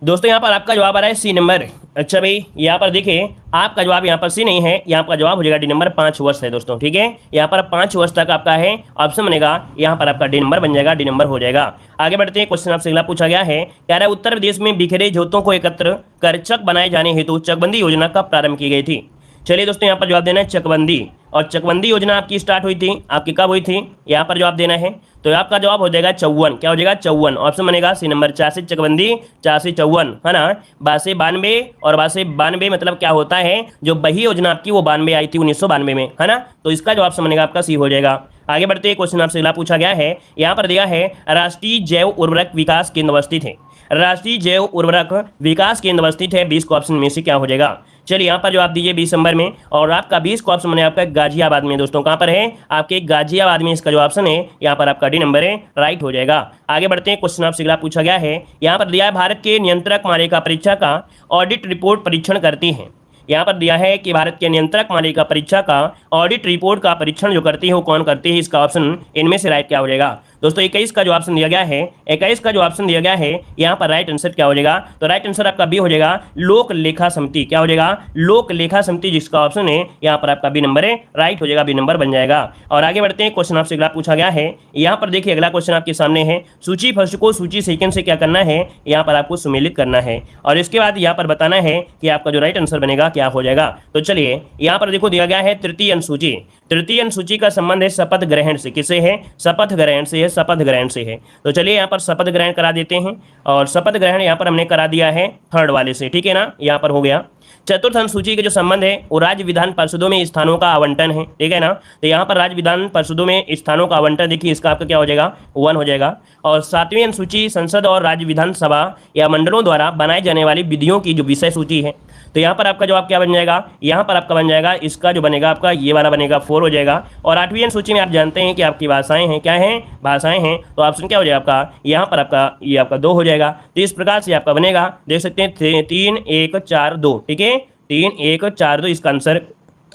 दोस्तों, यहाँ पर आपका जवाब आ रहा है सी नंबर। अच्छा भाई, यहाँ पर देखिए आपका जवाब यहाँ पर सी नहीं है, यहाँ पर जवाब हो जाएगा डी नंबर, 5 वर्ष है दोस्तों। ठीक है, यहाँ पर 5 वर्ष तक आपका है, ऑप्शन बनेगा यहाँ पर आपका डी नंबर बन जाएगा, डी नंबर हो जाएगा। आगे बढ़ते हैं, क्वेश्चन आपसे अगला पूछा गया है, कह रहा है उत्तर प्रदेश में बिखरे जोतों को एकत्र कर चक बनाए जाने हेतु चकबंदी योजना कब प्रारंभ की गई थी। चलिए दोस्तों यहाँ पर जवाब देना है चकबंदी, और चकबंदी योजना आपकी स्टार्ट हुई थी, आपकी कब हुई थी, यहाँ पर जवाब देना है। तो आपका जवाब हो जाएगा 54। क्या हो जाएगा 54, ऑप्शन बनेगा सी नंबर, 4 से चकबंदी 4 से 54 है ना, 12 से 92, और 12 से 92 मतलब क्या होता है, जो बही योजना आपकी वो 92 आई थी 1992 में है ना, तो इसका जवाब बनेगा आपका सी हो जाएगा। आगे बढ़ते हैं, क्वेश्चन आपसे अगला पूछा गया है, यहाँ पर दिया है राष्ट्रीय जैव उर्वरक विकास केंद्र अवस्थित है। राष्ट्रीय जैव उर्वरक विकास केंद्र अवस्थित है, 20 को ऑप्शन में से क्या हो जाएगा। चलिए यहाँ पर जवाब दीजिए 20 नंबर में, और आपका 20 को ऑप्शन बने आपका गाजियाबाद में दोस्तों। कहाँ पर है, आपके गाजियाबाद में इसका जो ऑप्शन है यहाँ पर आपका डी नंबर है, राइट हो जाएगा। आगे बढ़ते हैं, क्वेश्चन आपसे अगला पूछा गया है, यहाँ पर दिया है भारत के नियंत्रक मालिका परीक्षा का ऑडिट रिपोर्ट परीक्षण करती है। यहाँ पर दिया है कि भारत के नियंत्रक मालिका परीक्षा का ऑडिट रिपोर्ट का परीक्षण जो करती है वो कौन करती है। इसका ऑप्शन इनमें से राइट क्या हो जाएगा दोस्तों, 21 का जो ऑप्शन दिया गया है, 21 का जो ऑप्शन दिया गया है यहाँ पर राइट आंसर क्या हो जाएगा, तो राइट आंसर आपका बी हो जाएगा, लोक लेखा समिति। क्या हो जाएगा, लोक लेखा समिति, जिसका ऑप्शन है यहाँ पर आपका बी नंबर है, राइट हो जाएगा, बी नंबर बन जाएगा। और आगे बढ़ते हैं, क्वेश्चन आपसे अगला पूछा गया है, यहाँ पर देखिए अगला क्वेश्चन आपके सामने है, सूची फर्स्ट को सूची सेकंड से क्या करना है, यहाँ पर आपको सुमेलित करना है, और इसके बाद यहाँ पर बताना है कि आपका जो राइट आंसर बनेगा क्या हो जाएगा। तो चलिए यहाँ पर देखो दिया गया है तृतीय अनुसूची, तृतीय अनुसूची का संबंध है शपथ ग्रहण से, किससे है, शपथ ग्रहण से है, शपथ ग्रहण से है। तो चलिए यहाँ पर शपथ ग्रहण करा देते हैं, और शपथ ग्रहण यहाँ पर हमने करा दिया है थर्ड वाले से, ठीक है ना, यहाँ पर हो गया। चतुर्थ अनुसूची के जो संबंध है वो राज्य विधान परिषदों में स्थानों का आवंटन है, ठीक है ना, तो यहाँ पर राज्य विधान परिषदों में स्थानों का आवंटन देखिए, इसका आपका क्या हो जाएगा 1 हो जाएगा। और 7वीं अनुसूची संसद और राज्य विधानसभा या मंडलों द्वारा बनाई जाने वाली विधियों की जो विषय सूची है, तो यहाँ पर आपका जवाब क्या बन जाएगा, यहाँ पर आपका बन जाएगा, इसका जो बनेगा आपका ये वाला बनेगा 4 हो जाएगा। और 8वीं अनुसूची में आप जानते हैं कि आपकी भाषाएं हैं, क्या हैं, भाषाएं हैं, तो ऑप्शन क्या हो जाएगा आपका, यहाँ पर आपका ये आपका 2 हो जाएगा। तो इस प्रकार से आपका बनेगा, देख सकते हैं 3 1 4 2, ठीक है, 3 1 4 2 इसका आंसर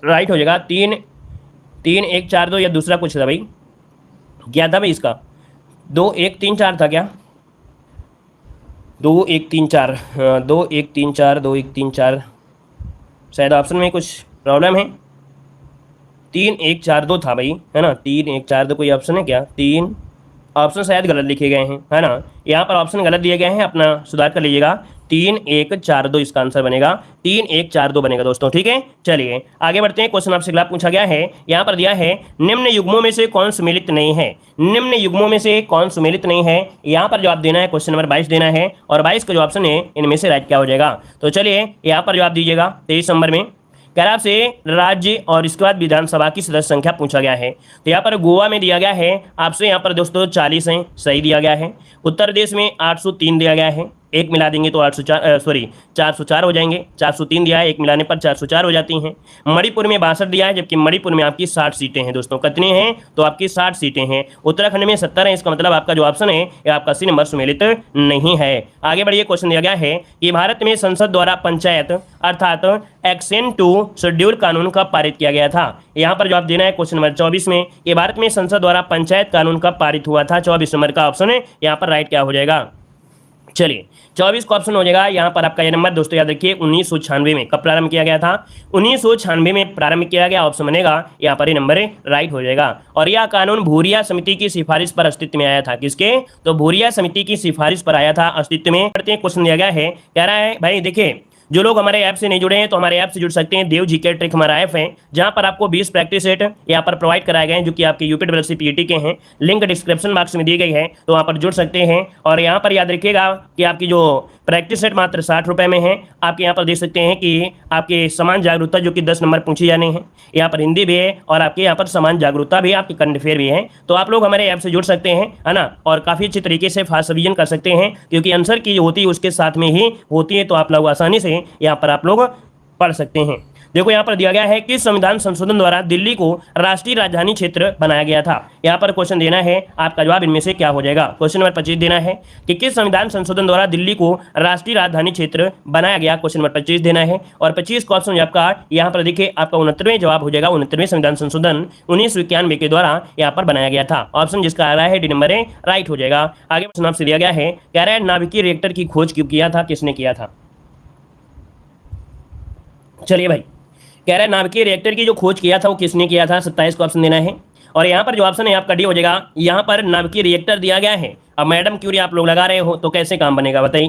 राइट हो जाएगा। 3 1 4 2 या दूसरा कुछ था भाई, क्या था भाई इसका, 2 1 3 4 था क्या, 2 1 3 4, 2 1 3 4, 2 1 3 4, शायद ऑप्शन में कुछ प्रॉब्लम है। 3142 था भाई, है ना। 3142 कोई ऑप्शन है क्या? तीन ऑप्शन शायद गलत लिखे गए हैं, है ना। यहाँ पर ऑप्शन गलत दिए गए हैं, अपना सुधार कर लीजिएगा। 3142 इसका आंसर बनेगा, 3142 बनेगा दोस्तों, ठीक है। चलिए आगे बढ़ते हैं। क्वेश्चन आपसे अगला पूछा गया है, यहाँ पर दिया है निम्न युग्मों में से कौन सुमेलित नहीं है। निम्न युग्मों में से कौन सुमेलित नहीं है, यहाँ पर जवाब देना है। क्वेश्चन नंबर 22 देना है, और 22 का जो ऑप्शन है इनमें से राइट क्या हो जाएगा। तो चलिए यहाँ पर जवाब दीजिएगा 23 नंबर में। कह रहा आपसे राज्य और इसके बाद विधानसभा की सदस्य संख्या पूछा गया है। तो यहाँ पर गोवा में दिया गया है आपसे, यहाँ पर दोस्तों 40 है, सही दिया गया है। उत्तर प्रदेश में 803 दिया गया है, एक मिला देंगे तो 404 हो जाएंगे। 403 दिया है, एक मिलाने पर 404 हो जाती हैं। मणिपुर में 62 दिया है, जबकि मणिपुर में आपकी 60 सीटें हैं दोस्तों। कितनी हैं? तो आपकी 60 सीटें हैं। उत्तराखंड में 70 है, इसका मतलब आपका जो ऑप्शन है ये आपका सी नंबर सुमेलित नहीं है। आगे बढ़िए, क्वेश्चन दिया गया है कि भारत में संसद द्वारा पंचायत अर्थात एक्शन टू शेड्यूल कानून कब पारित किया गया था। यहाँ पर जवाब देना है क्वेश्चन नंबर 24 में। ये भारत में संसद द्वारा पंचायत कानून कब पारित हुआ था, 24 नंबर का ऑप्शन है यहाँ पर राइट क्या हो जाएगा। चलिए 24 का ऑप्शन हो जाएगा यहाँ पर आपका ये नंबर दोस्तों, याद रखिए 1996 में। कब प्रारंभ किया गया था? 1996 में प्रारंभ किया गया, ऑप्शन बनेगा यहाँ पर ये नंबर राइट हो जाएगा। और यह कानून भूरिया समिति की सिफारिश पर अस्तित्व में आया था। किसके? तो भूरिया समिति की सिफारिश पर आया था अस्तित्व में। क्वेश्चन दिया गया है, कह रहा है भाई देखिए जो लोग हमारे ऐप से नहीं जुड़े हैं तो हमारे ऐप से जुड़ सकते हैं। देव जीके ट्रिक हमारा ऐप है, जहां पर आपको 20 प्रैक्टिस सेट यहाँ पर प्रोवाइड कराए गए हैं, जो कि आपके यूपीडब्ल्यूएससी पीईटी के हैं। लिंक डिस्क्रिप्शन बॉक्स में दी गई है, तो वहां पर जुड़ सकते हैं। और यहाँ पर याद रखिएगा कि आपकी जो प्रैक्टिस सेट मात्र 60 रुपये में है। आप यहाँ पर देख सकते हैं कि आपके समान जागरूकता जो कि 10 नंबर पूछी जाने हैं, यहाँ पर हिंदी भी है और आपके यहाँ पर समान जागरूकता भी, आपकी करंट अफेयर भी है। तो आप लोग हमारे ऐप से जुड़ सकते हैं, है ना, और काफ़ी अच्छी तरीके से फास्ट रिवीजन कर सकते हैं, क्योंकि आंसर की जो होती है उसके साथ में ही होती है। तो आप लोग आसानी से यहाँ पर आप लोग पढ़ सकते हैं। देखो यहाँ पर दिया गया है कि संविधान संशोधन द्वारा दिल्ली को राष्ट्रीय राजधानी क्षेत्र बनाया गया था। यहाँ पर क्वेश्चन देना है, आपका जवाब इनमें से क्या हो जाएगा। क्वेश्चन नंबर 25 देना है कि किस संविधान संशोधन द्वारा दिल्ली को राष्ट्रीय राजधानी क्षेत्र बनाया गया। क्वेश्चन नंबर 25 देना है, और 25 का ऑप्शन आपका यहाँ पर देखिए आपका 69वें जवाब हो जाएगा। 69वें संविधान संशोधन 1991 के द्वारा यहाँ पर बनाया गया था। ऑप्शन जिसका आ रहा है डी नंबर राइट हो जाएगा। आगे प्रश्न आपसे दिया गया है, कह रहा है नाभिकीय रिएक्टर की खोज क्यों किया था, किसने किया था। चलिए भाई, कह रहा है नाभिकीय रिएक्टर की जो खोज किया था वो किसने किया था। 27 का ऑप्शन देना है, और यहाँ पर जो ऑप्शन है आपका डी हो जाएगा। यहाँ पर नाभिकीय रिएक्टर दिया गया है। अब मैडम क्यूरी आप लोग लगा रहे हो तो कैसे काम बनेगा बताइए,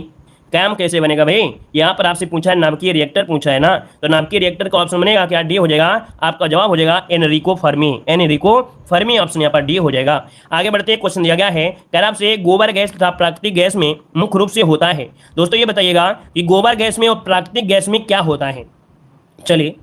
काम कैसे बनेगा भाई। यहाँ पर आपसे पूछा है नाभिकीय रिएक्टर पूछा है ना, तो नाभिकीय रिएक्टर का ऑप्शन बनेगा क्या, डी हो जाएगा। आपका जवाब हो जाएगा Enrico Fermi. Enrico Fermi option यहाँ पर डी हो जाएगा। आगे बढ़ते हैं, क्वेश्चन दिया गया है, कह रहा आपसे गोबर गैस तथा प्राकृतिक गैस में मुख्य रूप से होता है। दोस्तों ये बताइएगा कि गोबर गैस में और प्राकृतिक गैस में क्या होता है। चलिए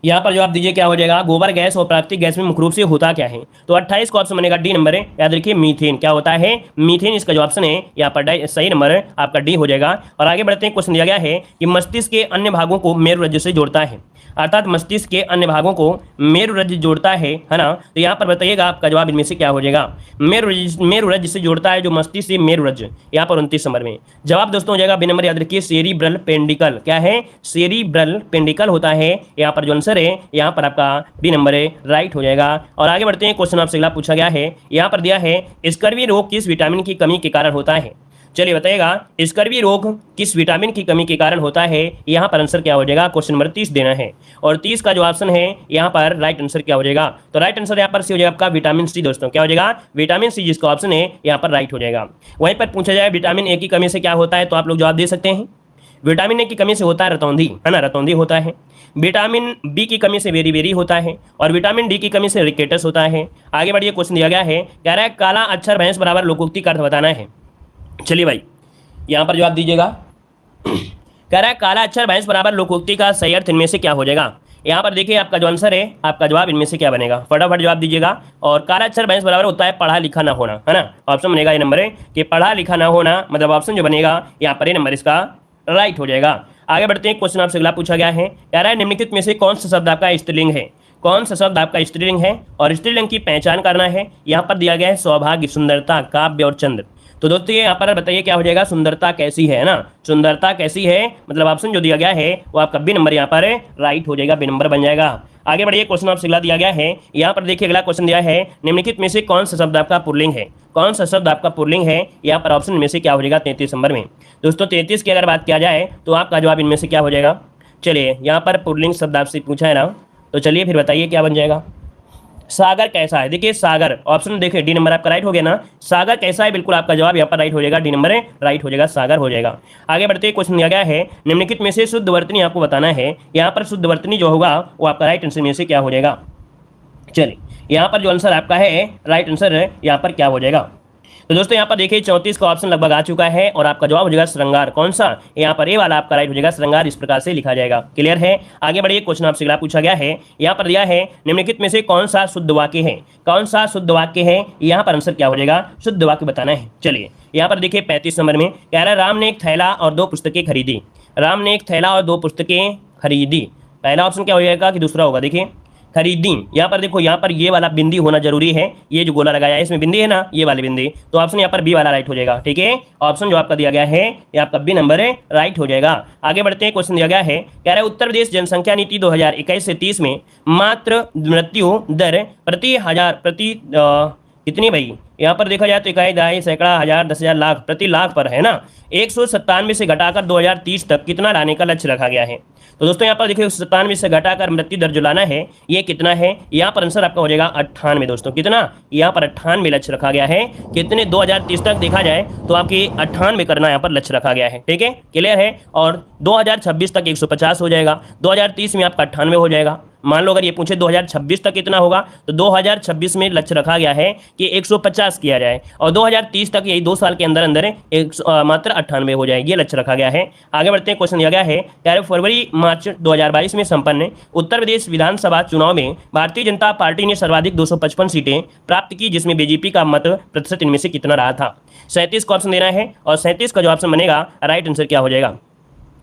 यहाँ पर जवाब दीजिए क्या हो जाएगा, गोबर गैस और प्राकृतिक गैस में मुख्य रूप से होता क्या है। तो 28 का ऑप्शन बनेगा डी नंबर है, याद रखिए मीथेन। क्या होता है, मीथेन इसका जो ऑप्शन है यहाँ पर सही नंबर आपका डी हो जाएगा। और आगे बढ़ते हैं, क्वेश्चन दिया गया है कि मस्तिष्क के अन्य भागों को मेरुरज्जु से जोड़ता है, अर्थात मस्तिष्क के अन्य भागों को मेरुरज्जु जोड़ता है ना। तो यहाँ पर बताइएगा आपका जवाब इनमें से क्या हो जाएगा। मेरुरज्जु से जोड़ता है जो मस्तिष्क से मेरुरज्जु, यहाँ पर 29 नंबर में जवाब दोस्तों हो जाएगा बी नंबर, याद रखिए सेरिब्रल पेंडिकल। क्या है, सेरिब्रल पेंडिकल होता है यहाँ पर जो आंसर है यहाँ पर आपका बी नंबर राइट हो जाएगा। और आगे बढ़ते हैं, क्वेश्चन आपसे अगला पूछा गया है, यहाँ पर दिया है स्कर्वी रोग किस विटामिन की कमी के कारण होता है। चलिए बताइएगा स्कर्वी रोग किस विटामिन की कमी के कारण होता है। यहाँ पर आंसर क्या हो जाएगा, क्वेश्चन नंबर 30 देना है, और 30 का जो ऑप्शन है यहाँ पर राइट आंसर क्या हो जाएगा। तो राइट आंसर यहाँ पर सी हो जाएगा आपका विटामिन सी। दोस्तों क्या हो जाएगा, विटामिन सी, जिसका ऑप्शन है यहाँ पर राइट हो जाएगा। वहीं पर पूछा जाए विटामिन ए की कमी से क्या होता है, तो आप लोग जवाब दे सकते हैं। विटामिन ए की कमी से होता है रतौंधी, है ना, रतौंधी होता है। विटामिन बी की कमी से बेरी होता है, और विटामिन डी की कमी से रिकेटस होता है। आगे बढ़िए, क्वेश्चन दिया गया है, कह रहा है काला अक्षर भैंस बराबर लोकोक्ति का अर्थ बताना है। चलिए भाई यहाँ पर जवाब दीजिएगा। कह रहा है काला अक्षर भैंस बराबर लोकोक्ति का सही अर्थ इनमें से क्या हो जाएगा। यहाँ पर देखिए आपका जो आंसर है, आपका जवाब इनमें से क्या बनेगा, फटाफट जवाब दीजिएगा। और काला अक्षर भैंस बराबर होता है पढ़ा लिखा ना होना, है ना। ऑप्शन बनेगा ये नंबर है कि पढ़ा लिखा ना होना, मतलब ऑप्शन जो बनेगा यहाँ पर ये नंबर इसका राइट हो जाएगा। आगे बढ़ते हैं, क्वेश्चन आपसे अगला पूछा गया है, कह रहा है निम्नलिखित में से कौन सा शब्द आपका स्त्रीलिंग है। कौन सा शब्द आपका स्त्रीलिंग है और स्त्रीलिंग की पहचान करना है। यहाँ पर दिया गया है सौभाग्य, सुंदरता, काव्य और चंद्र। तो दोस्तों ये यहाँ पर बताइए क्या हो जाएगा, सुंदरता कैसी है ना, सुंदरता कैसी है, मतलब ऑप्शन जो दिया गया है वो आपका बी नंबर यहाँ पर राइट हो जाएगा, बी नंबर बन जाएगा। आगे बढ़िए, क्वेश्चन आपसे अगला दिया गया है, यहाँ पर देखिए अगला क्वेश्चन दिया है निम्नलिखित में से कौन सा शब्द आपका पुल्लिंग है। कौन सा शब्द आपका पुल्लिंग है, यहाँ पर ऑप्शन में से क्या हो जाएगा 33 नंबर में। दोस्तों 33 की अगर बात किया जाए तो आपका जवाब इनमें से क्या हो जाएगा। चलिए यहाँ पर पुल्लिंग शब्द आपसे पूछा है ना, तो चलिए फिर बताइए क्या बन जाएगा। सागर कैसा है, देखिए सागर ऑप्शन देखिए डी नंबर आपका राइट हो गया ना। सागर कैसा है, बिल्कुल आपका जवाब यहाँ पर राइट हो जाएगा, डी नंबर राइट हो जाएगा, सागर हो जाएगा। आगे बढ़ते क्वेश्चन दिया गया है निम्नलिखित में से शुद्ध वर्तनी आपको बताना है। यहाँ पर शुद्ध वर्तनी जो होगा वो आपका राइट आंसर में से क्या हो जाएगा। चलिए यहाँ पर जो आंसर आपका है राइट आंसर यहाँ पर क्या हो जाएगा। तो दोस्तों यहाँ पर देखिए 34 का ऑप्शन लगभग आ चुका है और आपका जवाब हो जाएगा श्रृंगार। कौन सा, यहाँ पर ए वाला आपका राइट हो जाएगा, श्रृंगार इस प्रकार से लिखा जाएगा। क्लियर है। आगे बढ़िए, क्वेश्चन आपसे अगला पूछा गया है, यहाँ पर दिया है निम्नलिखित में से कौन सा शुद्ध वाक्य है। कौन सा शुद्ध वाक्य है, यहाँ पर आंसर क्या हो जाएगा, शुद्ध वाक्य बताना है। चलिए यहाँ पर देखिए 35 नंबर में कह रहा है राम ने एक थैला और 2 पुस्तकें खरीदी। राम ने एक थैला और 2 पुस्तकें खरीदी, पहला ऑप्शन क्या हो जाएगा कि दूसरा होगा। देखिए खरीदी, यहाँ पर देखो यहाँ पर ये वाला बिंदी होना जरूरी है, ये जो गोला लगाया है इसमें बिंदी है ना, ये वाली बिंदी, तो ऑप्शन यहाँ पर बी वाला राइट हो जाएगा। ठीक है, ऑप्शन जो आपका दिया गया है ये आपका बी नंबर है, राइट हो जाएगा। आगे बढ़ते हैं, क्वेश्चन दिया गया है, कह रहा है उत्तर प्रदेश जनसंख्या नीति 2021 से 30 में मात्र मृत्यु दर प्रति हजार कितनी भाई, यहाँ पर देखा जाए तो इकाई, दहाई, सैकड़ा, हजार, 10,000, लाख, प्रति लाख पर है ना, 197 से घटाकर 2030 तक कितना लाने का लक्ष्य रखा गया है। तो दोस्तों यहाँ पर देखिए 97 से घटाकर मृत्यु दर जो लाना है ये कितना है, यहाँ पर आंसर आपका हो जाएगा 98। दोस्तों कितना, यहाँ पर 98 लक्ष्य रखा गया है। कितने 2030 तक देखा जाए तो आपकी 98 करना यहाँ पर लक्ष्य रखा गया है। ठीक है, क्लियर है। और 2026 तक 150 हो जाएगा, 2030 में आपका 98 हो जाएगा। मान लो अगर ये पूछे 2026 तक कितना होगा, तो 2026 में लक्ष्य रखा गया है कि 150 किया जाए और 2030 तक यही 2 साल के अंदर अंदर मात्र 98 हो जाए, ये लक्ष्य रखा गया है। आगे बढ़ते हैं, क्वेश्चन दिया गया है, कह रहे फरवरी मार्च 2022 में संपन्न उत्तर प्रदेश विधानसभा चुनाव में भारतीय जनता पार्टी ने सर्वाधिक 255 सीटें प्राप्त की, जिसमें बीजेपी का मत प्रतिशत इनमें से कितना रहा था। 37 का ऑप्शन देना है और 37 का जो ऑप्शन बनेगा राइट आंसर क्या हो जाएगा।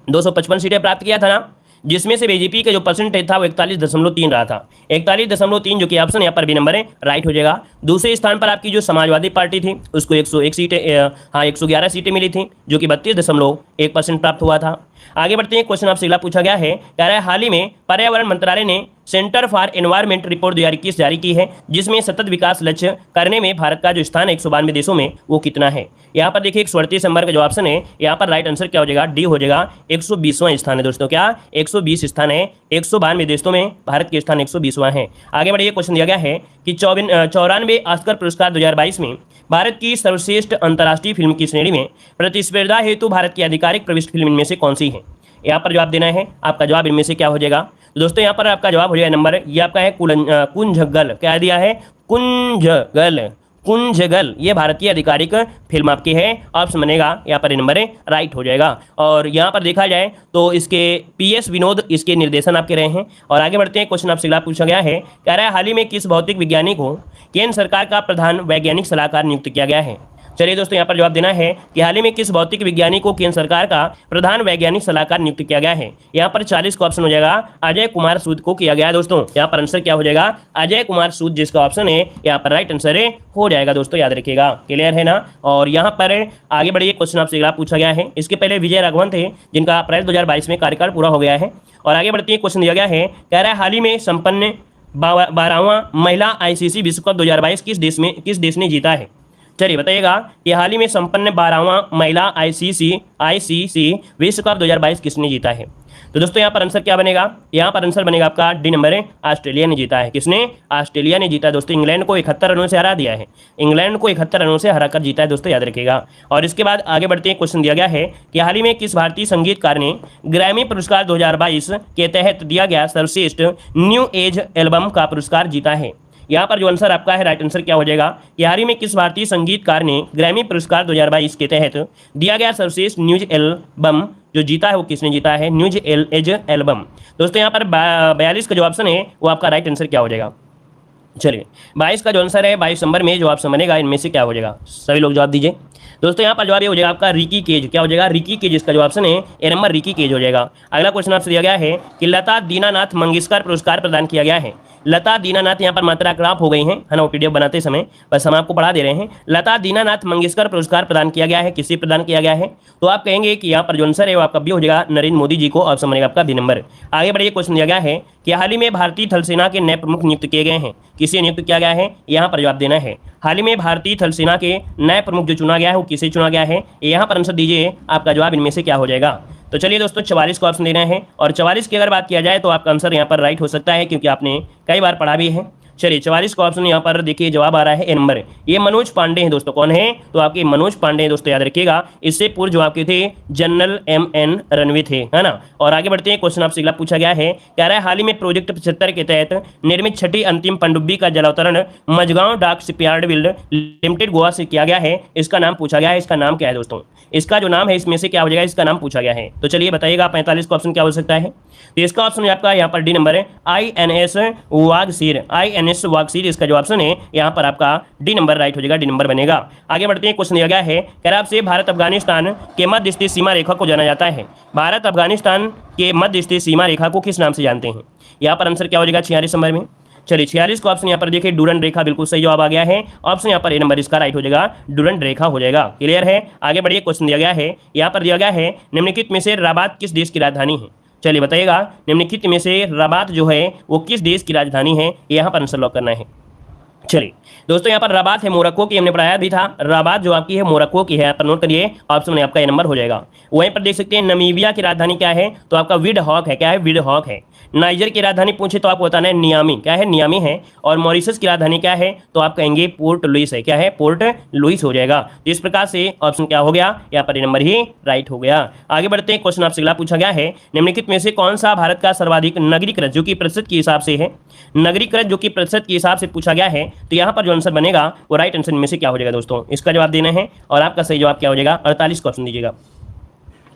255 सीटें प्राप्त किया था ना, जिसमें से बीजेपी का जो परसेंटेज था वो 41.3 रहा था। 41.3 जो कि ऑप्शन यहाँ पर बी नंबर है, राइट हो जाएगा। दूसरे स्थान पर आपकी जो समाजवादी पार्टी थी उसको 101 सीटें 111 सीटें मिली थी, जो कि 32.1% प्राप्त हुआ था। आगे बढ़ते हैं, क्वेश्चन आपसे अगला पूछा गया है, कह रहा है हाल ही में पर्यावरण मंत्रालय ने सेंटर फॉर एनवायरमेंट रिपोर्ट 2021 जारी की है, जिसमें सतत विकास लक्ष्य करने में भारत का जो स्थान है 192 देशों में वो कितना है। यहाँ पर देखिए 138 नंबर का जो ऑप्शन है, यहाँ पर राइट आंसर क्या हो जाएगा, डी हो जाएगा, 120वां स्थान है। दोस्तों क्या 120 स्थान है, 192 देशों में भारत के स्थान 120वां है। आगे बढ़िए, क्वेश्चन दिया गया है कि 94वें ऑस्कर पुरस्कार 2022 में भारत की सर्वश्रेष्ठ अंतर्राष्ट्रीय फिल्म की श्रेणी में प्रतिस्पर्धा हेतु भारत की आधिकारिक प्रविष्ट फिल्म इनमें से कौन सी है। यहाँ पर जवाब देना है, आपका जवाब इनमें से क्या हो जाएगा। तो दोस्तों यहाँ पर आपका जवाब हो जाएगा नंबर, ये आपका है कुंजगल, क्या दिया है, कुंजगल, ये भारतीय आधिकारिक फिल्म आपकी है, ऑप्शन बनेगा यहाँ पर नंबर राइट हो जाएगा। और यहाँ पर देखा जाए तो इसके PS विनोद इसके निर्देशन आपके रहे हैं। और आगे बढ़ते हैं, क्वेश्चन आपसे अगला पूछा गया है, कह रहा है हाल ही में किस भौतिक विज्ञानी को केंद्र सरकार का प्रधान वैज्ञानिक सलाहकार नियुक्त किया गया है। चलिए दोस्तों यहाँ पर जवाब देना है कि हाल ही में किस भौतिक विज्ञानी को केंद्र सरकार का प्रधान वैज्ञानिक सलाहकार नियुक्त किया गया है। यहाँ पर 40 का ऑप्शन हो जाएगा, अजय कुमार सूद को किया गया है। दोस्तों यहाँ पर आंसर क्या हो जाएगा, अजय कुमार सूद जिसका ऑप्शन है यहाँ पर राइट आंसर हो जाएगा। दोस्तों याद रखिएगा, क्लियर है ना। और यहाँ पर आगे बढ़िए, क्वेश्चन आपसे अगला पूछा गया है, इसके पहले विजय राघवन थे जिनका अप्रैल 2022 में कार्यकाल पूरा हो गया है। और आगे बढ़ते हैं, क्वेश्चन दिया गया है, कह रहा है हाल ही में संपन्न 12वां महिला ICC विश्व कप 2022 किस देश ने जीता है। चलिए बताइएगा कि हाल ही में संपन्न 12वां महिला ICC विश्व कप 2022 किसने जीता है। तो दोस्तों यहाँ पर आंसर क्या बनेगा, यहाँ पर आंसर बनेगा आपका डी नंबर है, ऑस्ट्रेलिया ने जीता है। किसने, ऑस्ट्रेलिया ने जीता है। दोस्तों इंग्लैंड को 71 रनों से हरा दिया है, इंग्लैंड को 71 रनों से हराकर जीता है। दोस्तों याद रखिएगा। और इसके बाद आगे बढ़ते हैं, क्वेश्चन दिया गया है कि हाल ही में किस भारतीय संगीतकार ने ग्रैमी पुरस्कार 2022 के तहत दिया गया सर्वश्रेष्ठ न्यू एज एल्बम का पुरस्कार जीता है। यहाँ पर जो आंसर आपका है राइट आंसर क्या हो जाएगा, कि हाल ही में किस भारतीय संगीतकार ने ग्रैमी पुरस्कार 2022 के तहत दिया गया सर्वश्रेष्ठ न्यूज एल्बम जो जीता है वो किसने जीता है, न्यूज एज एल्बम। दोस्तों यहाँ पर 42 का जो ऑप्शन है वो आपका राइट आंसर क्या हो जाएगा। चलिए 22 का जो आंसर है 22 नंबर में जो ऑप्शन बनेगा इनमें से क्या हो जाएगा, सभी लोग जवाब दीजिए। दोस्तों यहाँ पर जवाब ये हो जाएगा आपका रिकी केज, क्या हो जाएगा, रिकी केज, इसका जो ऑप्शन है ए नंबर रिकी केज हो जाएगा। अगला क्वेश्चन आपसे दिया गया है कि लता दीनानाथ मंगेशकर पुरस्कार प्रदान किया गया है। लता दीनानाथ, यहाँ पर मात्रा क्रॉप हो गई है ना, PDF बनाते समय, बस हम आपको पढ़ा दे रहे हैं। लता दीनानाथ मंगेशकर पुरस्कार प्रदान किया गया है, किसे प्रदान किया गया है, तो आप कहेंगे कि यहाँ पर जो आंसर है वो आपका बी हो जाएगा, नरेंद्र मोदी जी को, ऑप्शन बनेगा आपका बी नंबर। आगे बढ़िए, क्वेश्चन दिया गया है कि हाल ही में भारतीय थल सेना के नए प्रमुख नियुक्त किए गए हैं, किसे नियुक्त किया गया है, यहाँ पर जवाब देना है। हाल ही में भारतीय थल सेना के नए प्रमुख जो चुना गया है वो किसे चुना गया है, यहाँ पर आंसर दीजिए, आपका जवाब इनमें से क्या हो जाएगा। तो चलिए दोस्तों 44 का ऑप्शन देना है। और 44 की अगर बात किया जाए तो आपका आंसर यहाँ पर राइट हो सकता है, क्योंकि आपने कई बार पढ़ा भी है। चलिए 44 का ऑप्शन यहाँ पर देखिए जवाब आ रहा है ए नंबर। ये मनोज पांडे हैं दोस्तों। कौन है? तो आपके मनोज पांडे हैं दोस्तों, याद रखिएगा। इससे पूर्व जो आपके थे जनरल MN रणवे थे, है ना। और आगे बढ़ते हैं, क्वेश्चन आपसे अगला पूछा गया है, कह रहा है हाल ही में प्रोजेक्ट 75 के तहत निर्मित छठी अंतिम पनडुब्बी का जलावतरण मझगांव डाक शिपयार्ड लिमिटेड गोवा से किया गया है। इसका नाम पूछा गया है। इसका नाम क्या है दोस्तों? इसका जो नाम है इसमें से क्या हो जाएगा? इसका नाम पूछा गया है। तो चलिए बताइएगा 45 का ऑप्शन क्या हो सकता है? तो इसका ऑप्शन आपका यहाँ पर डी नंबर है, INS वागसीर। INS वागसीर इसका जो ऑप्शन है यहाँ पर आपका डी नंबर राइट हो जाएगा, डी नंबर बनेगा। आगे बढ़ते हैं, क्वेश्चन दिया गया है, कह रहा आपसे भारत अफगानिस्तान के मध्य स्थित सीमा रेखा को जाना जाता है। भारत अफगानिस्तान के मध्य स्थित सीमा रेखा को किस नाम से जानते हैं? यहाँ पर आंसर क्या हो जाएगा 46 नंबर में? चलिए 46 का ऑप्शन यहाँ पर देखिए डुरंड रेखा, बिल्कुल सही जवाब आ गया है। ऑप्शन यहाँ पर ए नंबर इसका राइट हो जाएगा, डुरंड रेखा हो जाएगा। क्लियर है? आगे बढ़िए, क्वेश्चन दिया गया है, यहाँ पर दिया गया है निम्नलिखित में से रबात किस देश की राजधानी है? चलिए बताइएगा, निम्नलिखित में से रबात जो है वो किस देश की राजधानी है? यहाँ पर आंसर लॉक करना है। चलिए दोस्तों, यहाँ पर रबात है मोरक्को की, हमने पढ़ाया भी था। रबात जो आपकी है मोरक्को की है, यहाँ पर नोट करिए, ऑप्शन में आपका ए नंबर हो जाएगा। वहीं पर देख सकते हैं नमीबिया की राजधानी क्या है? तो आपका विंडहॉक है। क्या है? विंडहॉक है। नाइजर की राजधानी पूछे तो आपको बताना है नियामी। क्या है? नियामी है। और मॉरिशस की राजधानी क्या है? तो आप कहेंगे पोर्ट लुइस है। क्या है? पोर्ट लुइस हो जाएगा। तो इस प्रकार से ऑप्शन क्या हो गया? यहाँ पर ए नंबर ही राइट हो गया। आगे बढ़ते हैं, क्वेश्चन आपसे अगला पूछा गया है, निम्नलिखित में से कौन सा भारत का सर्वाधिक नगरीकृत, जो कि प्रतिशत के हिसाब से है, नगरीकृत जो कि प्रतिशत के हिसाब से पूछा गया है, तो यहाँ पर जो आंसर बनेगा वो राइट आंसर में से क्या हो जाएगा दोस्तों? इसका जवाब देना है और आपका सही जवाब क्या हो जाएगा? 48 का ऑप्शन दीजिएगा।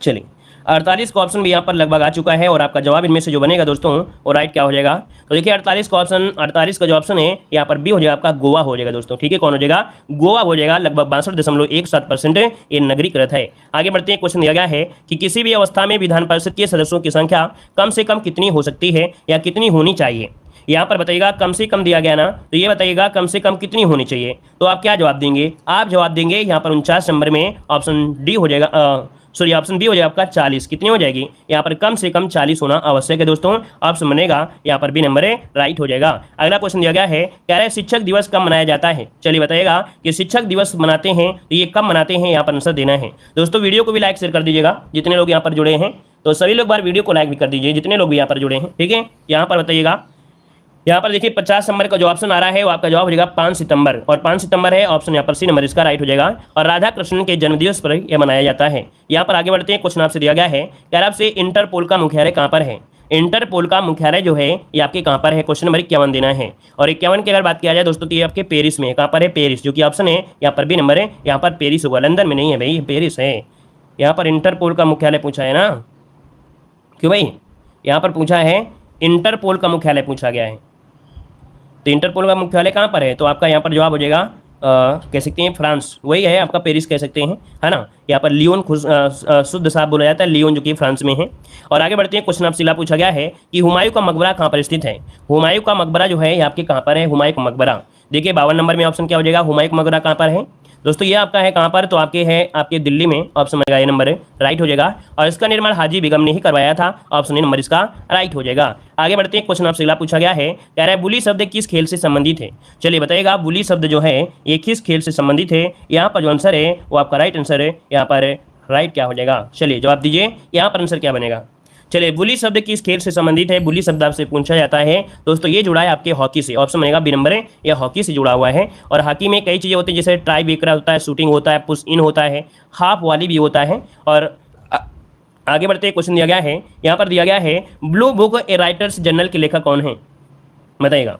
चलिए 48 का ऑप्शन भी यहाँ पर लगभग आ चुका है और आपका जवाब इनमें से जो बनेगा दोस्तों वो राइट क्या हो जाएगा? तो देखिए 48 का ऑप्शन, 48 का जो ऑप्शन है यहाँ पर बी हो जाएगा, आपका गोवा हो जाएगा दोस्तों। ठीक है, कौन हो जाएगा? गोवा हो जाएगा। लगभग 62.17% ये नगरीकृत है। आगे बढ़ते हैं, क्वेश्चन दिया गया है कि किसी भी अवस्था में विधान परिषद के सदस्यों की संख्या कम से कम कितनी हो सकती है या कितनी होनी चाहिए? यहाँ पर बताइएगा, कम से कम दिया गया ना, तो ये बताइएगा कम से कम कितनी होनी चाहिए। तो आप क्या जवाब देंगे? आप जवाब देंगे यहाँ पर 49 नंबर में ऑप्शन डी हो जाएगा, सॉरी ऑप्शन बी हो जाएगा आपका 40। कितनी हो जाएगी? यहाँ पर कम से कम 40 होना आवश्यक है दोस्तों। ऑप्शन बनेगा यहाँ पर बी नंबर राइट हो जाएगा। अगला क्वेश्चन दिया गया है, कह रहा है शिक्षक दिवस कब मनाया जाता है? चलिए बताइएगा कि शिक्षक दिवस मनाते हैं तो ये कब मनाते हैं, यहाँ पर आंसर देना है दोस्तों। वीडियो को भी लाइक शेयर कर दीजिएगा जितने लोग यहाँ पर जुड़े हैं, तो सभी लोग बार वीडियो को लाइक भी कर दीजिए जितने लोग भी यहाँ पर जुड़े हैं। ठीक है, यहाँ पर बताइएगा, यहाँ पर देखिए 50 नंबर का जो ऑप्शन आ रहा है वो आपका जवाब हो जाएगा 5 सितंबर, और 5 सितंबर है ऑप्शन यहाँ पर सी नंबर इसका राइट हो जाएगा। और राधा कृष्ण के जन्मदिवस पर यह मनाया जाता है। यहाँ पर आगे बढ़ते हैं, क्वेश्चन आपसे दिया गया है, कह रहा आपसे इंटरपोल का मुख्यालय कहाँ पर है? इंटरपोल का मुख्यालय जो है ये आपके कहाँ पर है? क्वेश्चन नंबर 51 देना है। और 51 की अगर बात किया जाए दोस्तों तो ये आपके पेरिस में है। कहाँ पर है? पेरिस, जो कि ऑप्शन है यहाँ पर भी नंबर है, यहाँ पर पेरिस होगा, लंदन में नहीं है भाई, पेरिस है। यहाँ पर इंटरपोल का मुख्यालय पूछा है ना, क्यों भाई? यहाँ पर पूछा है इंटरपोल का मुख्यालय पूछा गया है, तो इंटरपोल का मुख्यालय कहाँ पर है? तो आपका यहाँ पर जवाब हो जाएगा कह सकते हैं फ्रांस, वही है आपका, पेरिस कह सकते हैं, है ना। यहाँ पर लियोन शुद्ध साफ बोला जाता है, लियोन जो कि फ्रांस में है। और आगे बढ़ते हैं, क्वेश्चन आपसे अगला पूछा गया है कि हुमायूं का मकबरा कहाँ पर स्थित है? हुमायूं का मकबरा जो है ये आपके कहाँ पर है? हुमायूं का मकबरा देखिए 52 नंबर में ऑप्शन क्या हो जाएगा? हुमायूं का मकबरा कहाँ पर है दोस्तों? ये आपका है कहाँ पर? तो आपके है आपके दिल्ली में, ऑप्शन में ये नंबर राइट हो जाएगा। और इसका निर्माण हाजी बेगम ने ही करवाया था, ऑप्शन ए नंबर इसका राइट हो जाएगा। आगे बढ़ते हैं, क्वेश्चन आपसे अगला पूछा गया है, कह रहा है बुली शब्द किस खेल से संबंधित है? चलिए बताइएगा बुली शब्द जो है ये किस खेल से संबंधित है? यहाँ पर जो आंसर है वो आपका राइट आंसर है, यहाँ पर राइट क्या हो जाएगा? चलिए जवाब दीजिए, यहाँ पर आंसर क्या बनेगा? चलिए बुली शब्द किस खेल से संबंधित है? बुली शब्द आपसे पूछा जाता है दोस्तों, ये जुड़ा है आपके हॉकी से, ऑप्शन बनेगा बी नंबर है, यह हॉकी से जुड़ा हुआ है। और हॉकी में कई चीज़ें होती हैं, जैसे ट्राई ब्रेकर होता है, शूटिंग होता है, पुश इन होता है, हाफ वॉली भी होता है। और आगे बढ़ते क्वेश्चन दिया गया है, यहाँ पर दिया गया है ब्लू बुक ए राइटर्स जर्नल के लेखक कौन है? बताइएगा,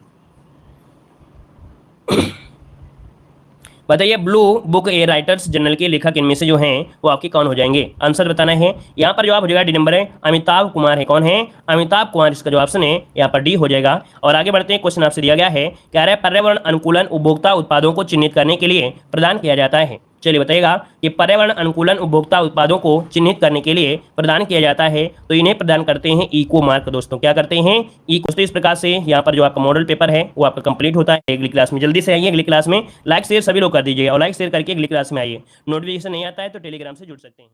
बताइए ब्लू बुक ए राइटर्स जर्नल के लेखक इनमें से जो हैं वो आपके कौन हो जाएंगे? आंसर बताना है। यहाँ पर जवाब हो जाएगा डी नंबर है, अमिताभ कुमार है। कौन है? अमिताभ कुमार, इसका जो ऑप्शन है यहाँ पर डी हो जाएगा। और आगे बढ़ते हैं, क्वेश्चन आपसे दिया गया है, कह रहा है पर्यावरण अनुकूलन उपभोक्ता उत्पादों को चिन्हित करने के लिए प्रदान किया जाता है। चलिए बताइएगा कि पर्यावरण अनुकूलन उपभोक्ता उत्पादों को चिन्हित करने के लिए प्रदान किया जाता है, तो इन्हें प्रदान करते हैं इको मार्क दोस्तों। क्या करते हैं? इको। तो इस प्रकार से यहाँ पर जो आपका मॉडल पेपर है वो आपका कंप्लीट होता है। अगली क्लास में जल्दी से आइए, अगली क्लास में लाइक शेयर सभी लोग कर दीजिए, और लाइक शेयर करके अगली क्लास में आइए। नोटिफिकेशन नहीं आता है तो टेलीग्राम से जुड़ सकते हैं।